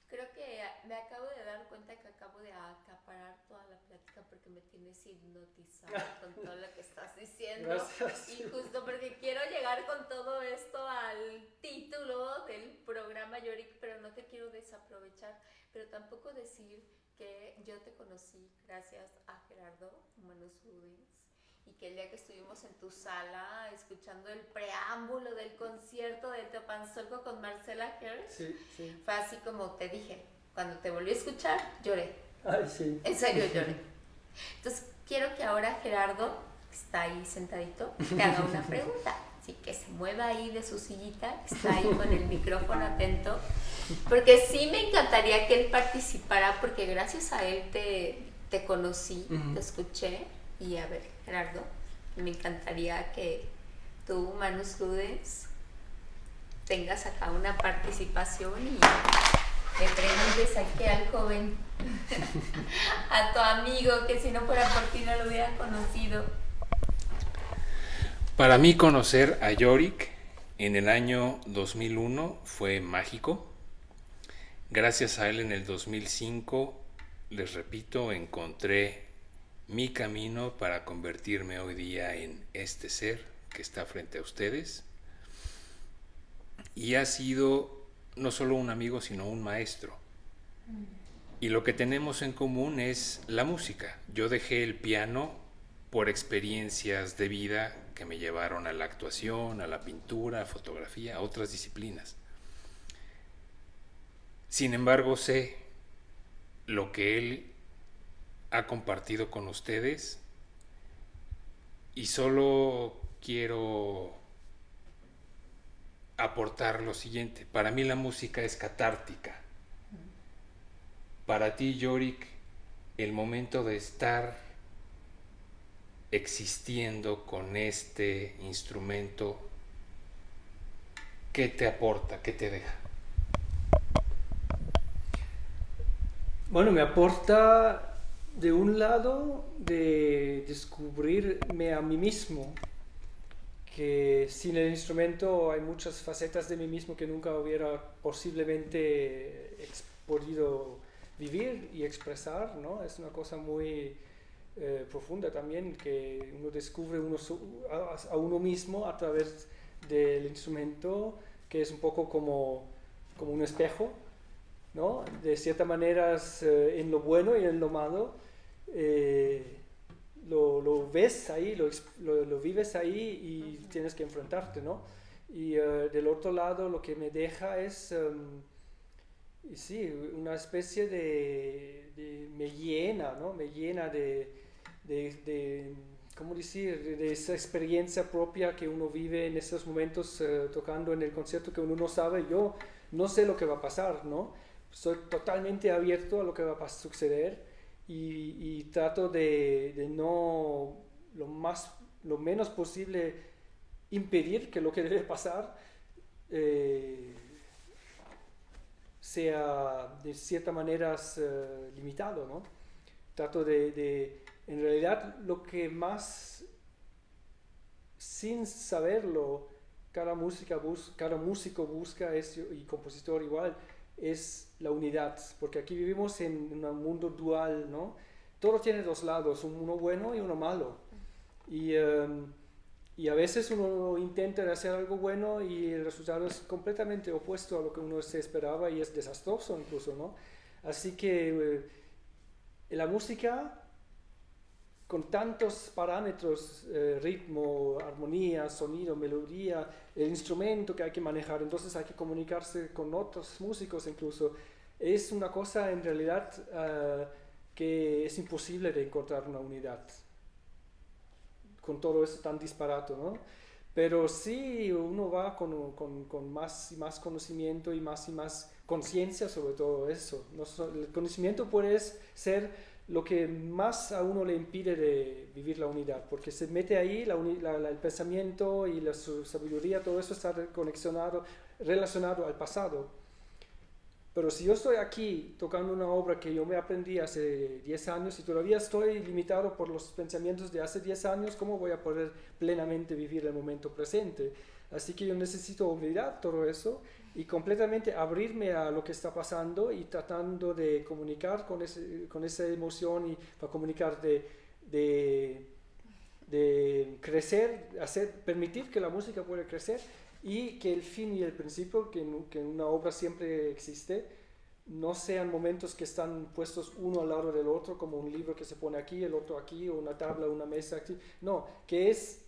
Creo que me acabo de dar cuenta que acabo de acaparar toda la plática porque me tienes hipnotizada con todo lo que estás diciendo. Gracias. Y justo porque quiero llegar con todo esto al título del programa, Yorick, pero no te quiero desaprovechar, pero tampoco decir que yo te conocí gracias a Gerardo Humanos Ludens y que el día que estuvimos en tu sala escuchando el preámbulo del concierto de Teopanzolco con Marcela Hertz, Sí. fue así como te dije, cuando te volví a escuchar, lloré. Ay, sí. En serio lloré. Entonces, quiero que ahora Gerardo, que está ahí sentadito, te haga una pregunta. Así que se mueva ahí de su sillita, que está ahí con el micrófono atento. Porque sí me encantaría que él participara, porque gracias a él te conocí, te escuché. Y a ver, Gerardo, me encantaría que tú, Humanos Ludens, tengas acá una participación y le preguntes aquí al joven, a tu amigo, que si no fuera por ti no lo hubiera conocido. Para mí conocer a Yorick en el año 2001 fue mágico. Gracias a él en el 2005, les repito, encontré mi camino para convertirme hoy día en este ser que está frente a ustedes. Y ha sido no solo un amigo, sino un maestro. Y lo que tenemos en común es la música. Yo dejé el piano por experiencias de vida que me llevaron a la actuación, a la pintura, a fotografía, a otras disciplinas. Sin embargo, sé lo que él ha compartido con ustedes y solo quiero aportar lo siguiente. Para mí la música es catártica. Para ti, Yorick, el momento de estar existiendo con este instrumento, ¿qué te aporta? ¿Qué te deja? Bueno, me aporta de un lado de descubrirme a mí mismo, que sin el instrumento hay muchas facetas de mí mismo que nunca hubiera posiblemente podido vivir y expresar, ¿no? Es una cosa muy profunda también, que uno descubre a uno mismo a través del instrumento, que es un poco como un espejo, ¿no? De cierta manera, en lo bueno y en lo malo, lo ves ahí, lo vives ahí y tienes que enfrentarte, ¿no? Y del otro lado lo que me deja es, sí, una especie me llena, ¿no? Me llena de ¿cómo decir? De esa experiencia propia que uno vive en esos momentos tocando en el concierto, que uno no sabe. Yo no sé lo que va a pasar, ¿no? Estoy totalmente abierto a lo que va a suceder y trato de no lo menos posible impedir que lo que debe pasar sea de cierta manera limitado, ¿no? Trato en realidad, lo que más, sin saberlo, cada músico busca y compositor igual, es la unidad, porque aquí vivimos en un mundo dual, ¿no? Todo tiene dos lados, uno bueno y uno malo. Y a veces uno intenta hacer algo bueno y el resultado es completamente opuesto a lo que uno se esperaba y es desastroso incluso, ¿no? Así que la música, con tantos parámetros, ritmo, armonía, sonido, melodía, el instrumento que hay que manejar, entonces hay que comunicarse con otros músicos incluso, es una cosa en realidad que es imposible de encontrar una unidad con todo eso tan disparato, ¿no? Pero sí uno va con más y más conocimiento y más conciencia sobre todo eso. El conocimiento puede ser lo que más a uno le impide de vivir la unidad, porque se mete ahí el pensamiento y la sabiduría, todo eso está relacionado al pasado. Pero si yo estoy aquí tocando una obra que yo me aprendí hace 10 años y todavía estoy limitado por los pensamientos de hace 10 años, ¿cómo voy a poder plenamente vivir el momento presente? Así que yo necesito olvidar todo eso y completamente abrirme a lo que está pasando y tratando de comunicar con esa emoción y para comunicar de crecer, permitir que la música pueda crecer y que el fin y el principio, que en una obra siempre existe, no sean momentos que están puestos uno al lado del otro, como un libro que se pone aquí, el otro aquí, o una tabla, una mesa aquí. No, que es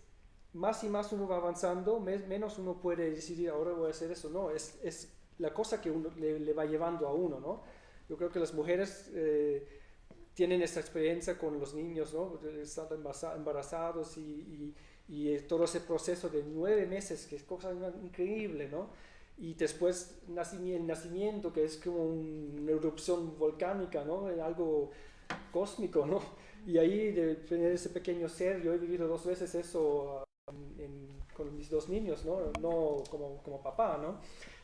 más y más uno va avanzando, menos uno puede decidir ahora voy a hacer eso. No, es la cosa que uno le va llevando a uno, ¿no? Yo creo que las mujeres tienen esta experiencia con los niños, ¿no? Están embarazados y todo ese proceso de 9 meses, que es cosa increíble, ¿no? Y después el nacimiento, que es como una erupción volcánica, ¿no? Algo cósmico, ¿no? Y ahí de tener ese pequeño ser, yo he vivido 2 veces eso con mis 2 niños, ¿no? No como papá, ¿no?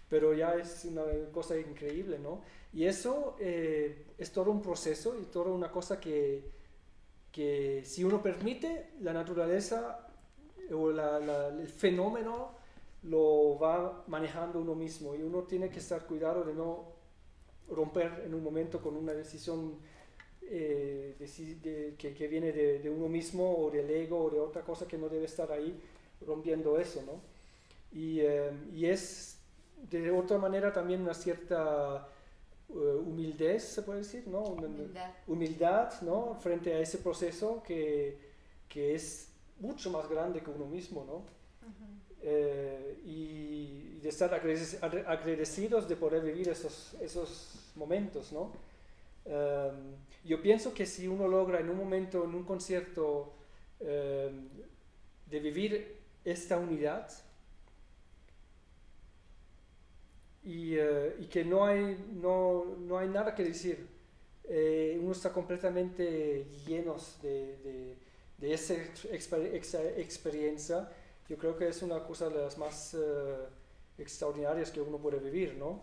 Pero ya es una cosa increíble, ¿no? Y eso es todo un proceso y toda una cosa que si uno permite, la naturaleza o el fenómeno lo va manejando uno mismo y uno tiene que estar cuidado de no romper en un momento con una decisión que viene de uno mismo o del ego o de otra cosa que no debe estar ahí rompiendo eso, ¿no? Y es de otra manera también una cierta humildad, se puede decir, ¿no? Humildad, ¿no? Frente a ese proceso que es mucho más grande que uno mismo, ¿no? Y de estar agradecidos de poder vivir esos momentos, ¿no? Yo pienso que si uno logra en un momento, en un concierto, de vivir esta unidad y que no hay nada que decir, uno está completamente llenos de esa experiencia. Yo creo que es una cosa de las más extraordinarias que uno puede vivir, ¿no?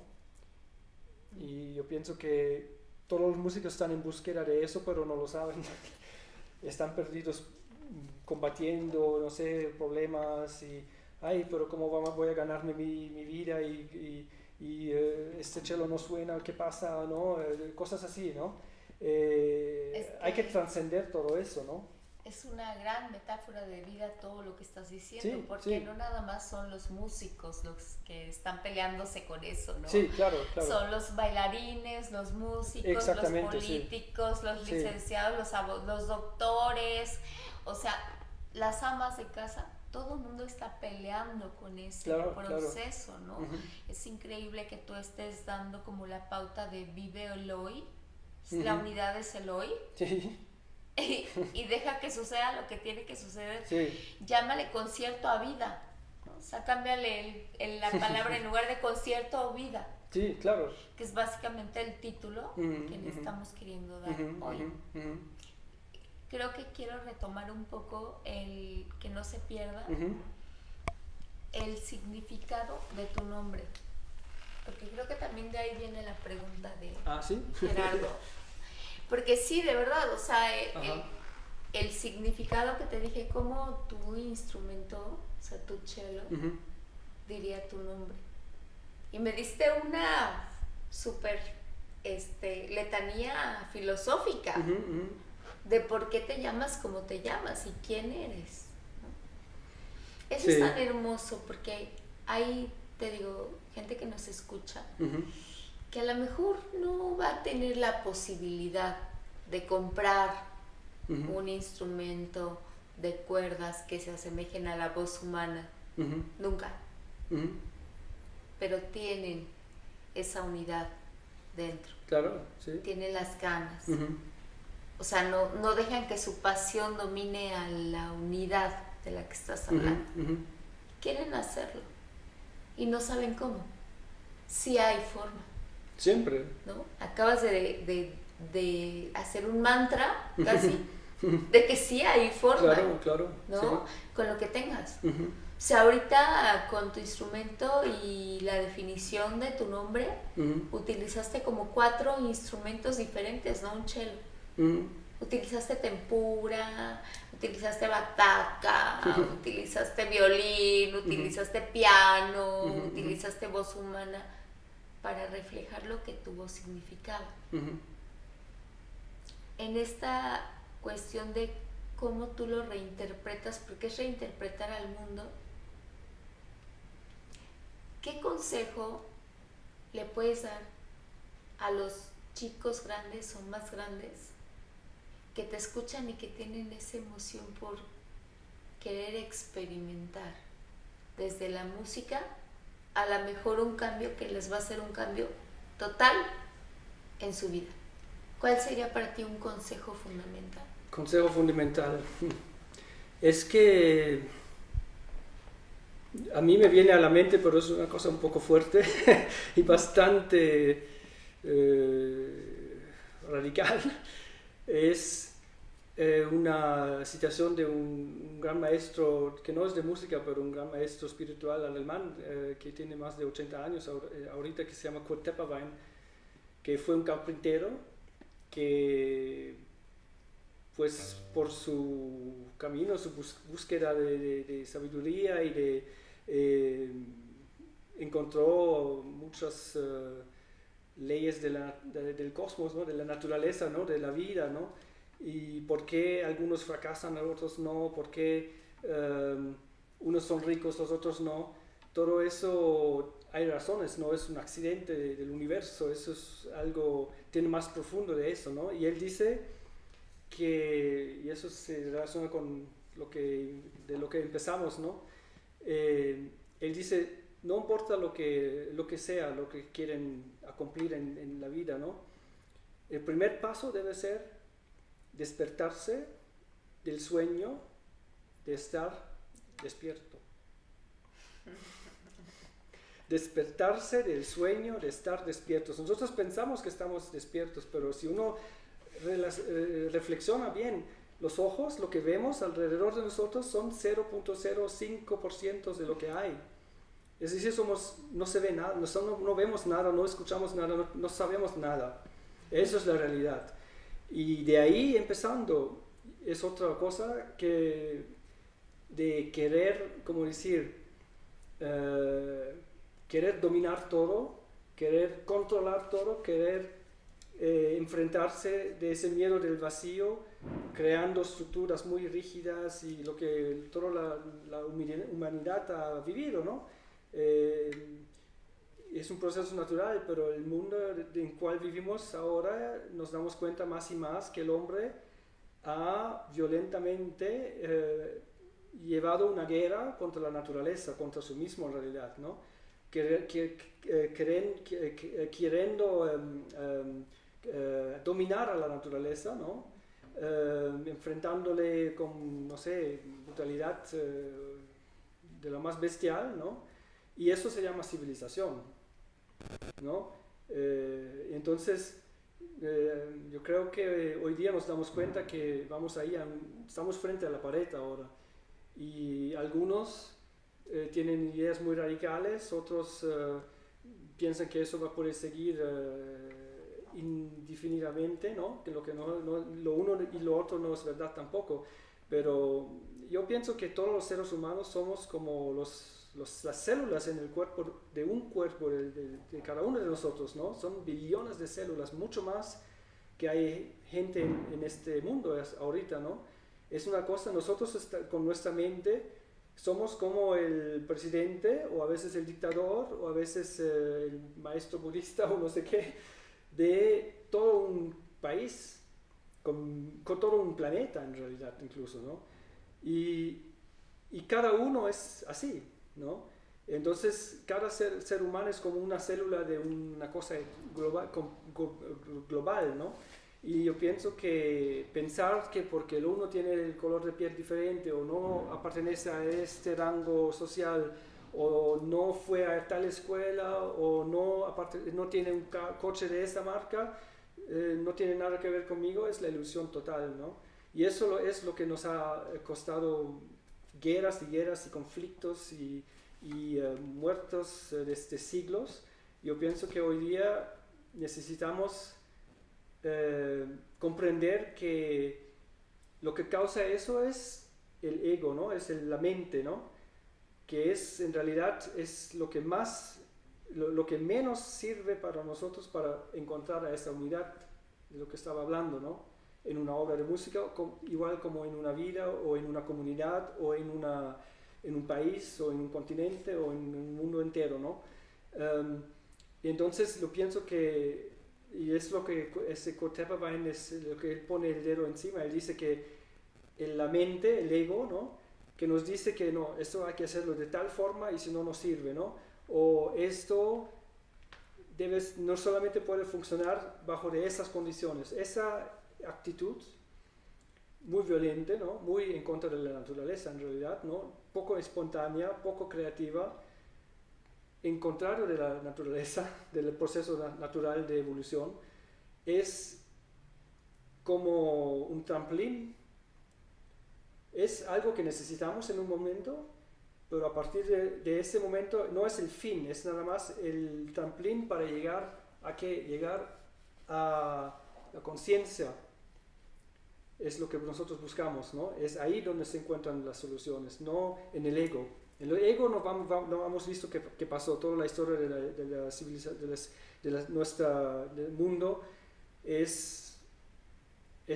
Y yo pienso que todos los músicos están en búsqueda de eso, pero no lo saben. Están perdidos combatiendo, no sé, problemas y, pero ¿cómo voy a ganarme mi vida? Y este cello no suena, ¿qué pasa? ¿No? Cosas así, ¿no? Hay que trascender todo eso, ¿no? Es una gran metáfora de vida todo lo que estás diciendo, sí, porque sí. no nada más son los músicos los que están peleándose con eso, ¿no? Sí, claro. Son los bailarines, los músicos, los políticos, sí. Los licenciados, los doctores, o sea, las amas de casa, todo el mundo está peleando con ese proceso, ¿no? Uh-huh. Es increíble que tú estés dando como la pauta de vive el hoy, uh-huh. La unidad es el hoy. Sí. Y deja que suceda lo que tiene que suceder. Sí. Llámale concierto a vida, ¿no? O sea, cámbiale la palabra en lugar de concierto o vida. Sí, claro. Que es básicamente el título que le estamos queriendo dar hoy. Creo que quiero retomar un poco el que no se pierda el significado de tu nombre. Porque creo que también de ahí viene la pregunta de Gerardo. Porque sí, de verdad, o sea, el significado que te dije, como tu instrumento, o sea, tu cello, diría tu nombre. Y me diste una súper letanía filosófica de por qué te llamas como te llamas y quién eres, ¿no? Eso es tan hermoso porque hay, te digo, gente que nos escucha que a lo mejor no va a tener la posibilidad de comprar un instrumento de cuerdas que se asemejen a la voz humana, nunca, pero tienen esa unidad dentro, claro, sí. Tienen las ganas, o sea, no dejan que su pasión domine a la unidad de la que estás hablando, quieren hacerlo y no saben cómo. Sí hay forma. Siempre. ¿No? Acabas de hacer un mantra casi de que sí hay forma. Claro. ¿No? Sí. Con lo que tengas. O sea, ahorita con tu instrumento y la definición de tu nombre, utilizaste como 4 instrumentos diferentes, ¿no? Un cello. Utilizaste tempura, utilizaste bataca, utilizaste violín, utilizaste piano, utilizaste voz humana para reflejar lo que tu voz significaba. En esta cuestión de cómo tú lo reinterpretas, porque es reinterpretar al mundo, ¿qué consejo le puedes dar a los chicos grandes o más grandes que te escuchan y que tienen esa emoción por querer experimentar desde la música a lo mejor un cambio que les va a hacer un cambio total en su vida? ¿Cuál sería para ti un consejo fundamental? Consejo fundamental. Es que a mí me viene a la mente, pero es una cosa un poco fuerte y bastante radical. Es una citación de un gran maestro, que no es de música, pero un gran maestro espiritual alemán, que tiene más de 80 años ahorita, que se llama Kurt Tepperwein, que fue un carpintero que, pues por su camino, su búsqueda de sabiduría y encontró muchas leyes del cosmos, ¿no? De la naturaleza, ¿no? De la vida, ¿no? Y por qué algunos fracasan, otros no, por qué unos son ricos, los otros no. Todo eso hay razones, no es un accidente del universo, eso es algo, tiene más profundo de eso, ¿no? Y él dice que, y eso se relaciona con de lo que empezamos, ¿no? Él dice, no importa lo que sea, lo que quieren cumplir en la vida, ¿no? El primer paso debe ser despertarse del sueño de estar despierto. Despertarse del sueño de estar despiertos. Nosotros pensamos que estamos despiertos, pero si uno reflexiona bien, los ojos, lo que vemos alrededor de nosotros son 0.05% de lo que hay. Es decir, no se ve nada, no vemos nada, no escuchamos nada, no sabemos nada. Eso es la realidad. Y de ahí empezando, es otra cosa que de querer, como decir, querer dominar todo, querer controlar todo, querer enfrentarse de ese miedo del vacío, creando estructuras muy rígidas y lo que toda la humanidad ha vivido, ¿no? Es un proceso natural, pero el mundo en el cual vivimos ahora nos damos cuenta más y más que el hombre ha violentamente llevado una guerra contra la naturaleza, contra sí mismo en realidad, ¿no? Queriendo dominar a la naturaleza, ¿no? Enfrentándole con, no sé, brutalidad de lo más bestial, ¿no? Y eso se llama civilización, ¿no? Entonces, yo creo que hoy día nos damos cuenta que estamos frente a la pared ahora. Y algunos tienen ideas muy radicales, otros piensan que eso va a poder seguir indefinidamente, ¿no? Que lo uno y lo otro no es verdad tampoco. Pero yo pienso que todos los seres humanos somos como las células en el cuerpo de un cuerpo de cada uno de nosotros, ¿no? Son billones de células, mucho más que hay gente en este mundo ahorita, ¿no? Es una cosa, nosotros con nuestra mente somos como el presidente o a veces el dictador o a veces el maestro budista o no sé qué de todo un país, con todo un planeta en realidad incluso, ¿no? Y cada uno es así, ¿no? Entonces cada ser humano es como una célula de una cosa global, ¿no? Y yo pienso que pensar que porque el uno tiene el color de piel diferente o no pertenece a este rango social o no fue a tal escuela o no tiene un coche de esa marca, no tiene nada que ver conmigo, es la ilusión total, ¿no? Y eso es lo que nos ha costado guerras y guerras y conflictos y muertos desde siglos. Yo pienso que hoy día necesitamos comprender que lo que causa eso es el ego, ¿no? Es la mente, ¿no? Que es, en realidad, es lo que menos sirve para nosotros para encontrar a esa unidad de lo que estaba hablando, ¿no? En una obra de música, igual como en una vida, o en una comunidad, o en un país, o en un continente, o en un mundo entero, ¿no? Y entonces lo pienso que, y es lo que ese Kurt Tepperwein es lo que él pone el dedo encima. Él dice que la mente, el ego, ¿no? Que nos dice que no, esto hay que hacerlo de tal forma y si no, no sirve, ¿no? O esto no solamente puede funcionar bajo de esas condiciones. Esa actitud muy violenta, ¿no? Muy en contra de la naturaleza en realidad, ¿no? Poco espontánea, poco creativa, en contrario de la naturaleza, del proceso natural de evolución, es como un trampolín. Es algo que necesitamos en un momento, pero a partir de ese momento no es el fin, es nada más el trampolín para llegar a la conciencia. Es lo que nosotros buscamos, ¿no? Es ahí donde se encuentran las soluciones, no en el ego. En el ego no hemos visto que pasó toda la historia de la civilización, del mundo es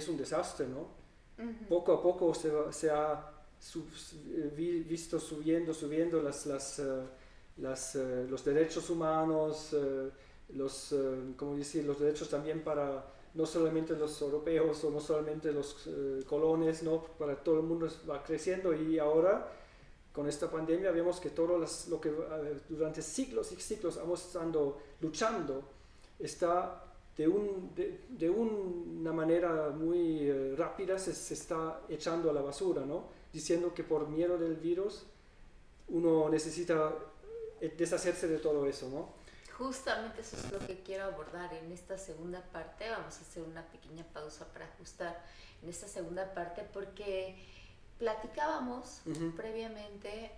un desastre, ¿no? Uh-huh. Poco a poco se ha visto subiendo los derechos humanos, los derechos también para no solamente los europeos o no solamente los colones, ¿no? Para todo el mundo va creciendo, y ahora con esta pandemia vemos que todo lo que durante siglos y siglos hemos estado luchando está de una manera muy rápida se está echando a la basura, ¿no? Diciendo que por miedo del virus uno necesita deshacerse de todo eso, ¿no? Justamente eso es lo que quiero abordar en esta segunda parte. Vamos a hacer una pequeña pausa para ajustar en esta segunda parte, porque platicábamos previamente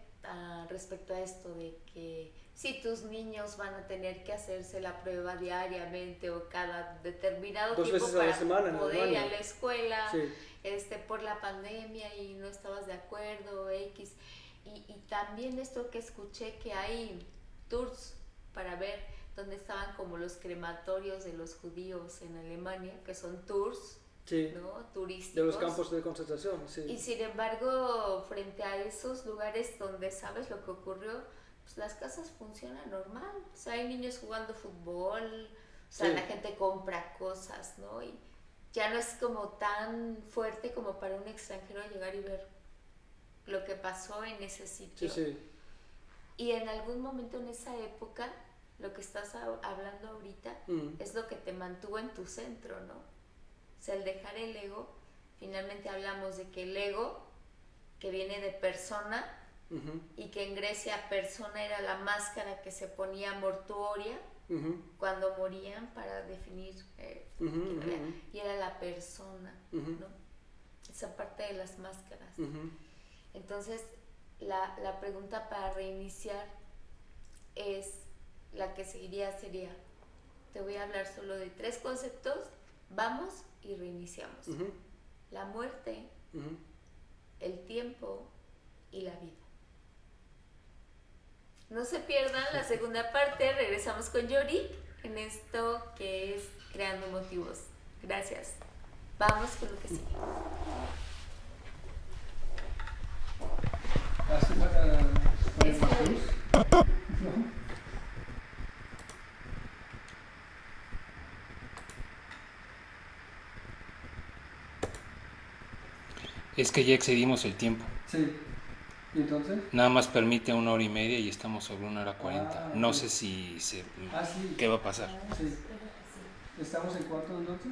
respecto a esto de que si tus niños van a tener que hacerse la prueba diariamente o cada determinado tiempo para poder ir a la escuela, sí, por la pandemia, y no estabas de acuerdo, X. Y también esto que escuché, que hay tours para ver dónde estaban como los crematorios de los judíos en Alemania, que son tours, sí, ¿no? Turísticos. De los campos de concentración, sí. Y sin embargo, frente a esos lugares donde sabes lo que ocurrió, pues las casas funcionan normal. O sea, hay niños jugando fútbol, o sea, sí, la gente compra cosas, ¿no? Y ya no es como tan fuerte como para un extranjero llegar y ver lo que pasó en ese sitio. Sí, sí. Y en algún momento en esa época, lo que estás hablando ahorita es lo que te mantuvo en tu centro, ¿no? O sea, el dejar el ego, finalmente hablamos de que el ego, que viene de persona, y que en Grecia persona era la máscara que se ponía mortuoria cuando morían para definir y era la persona, ¿no? Esa parte de las máscaras. Entonces, la pregunta para reiniciar es la que seguiría sería, te voy a hablar solo de 3 conceptos, vamos y reiniciamos. La muerte, el tiempo y la vida. No se pierdan la segunda parte, regresamos con Yori en esto que es Creando Motivos. Gracias. Vamos con lo que sigue. Es que ya excedimos el tiempo. Sí. ¿Y entonces? Nada más permite 1 hora y media y estamos sobre 1 hora 40. No sé si sí. ¿Qué va a pasar? Sí. ¿Estamos en cuánto entonces?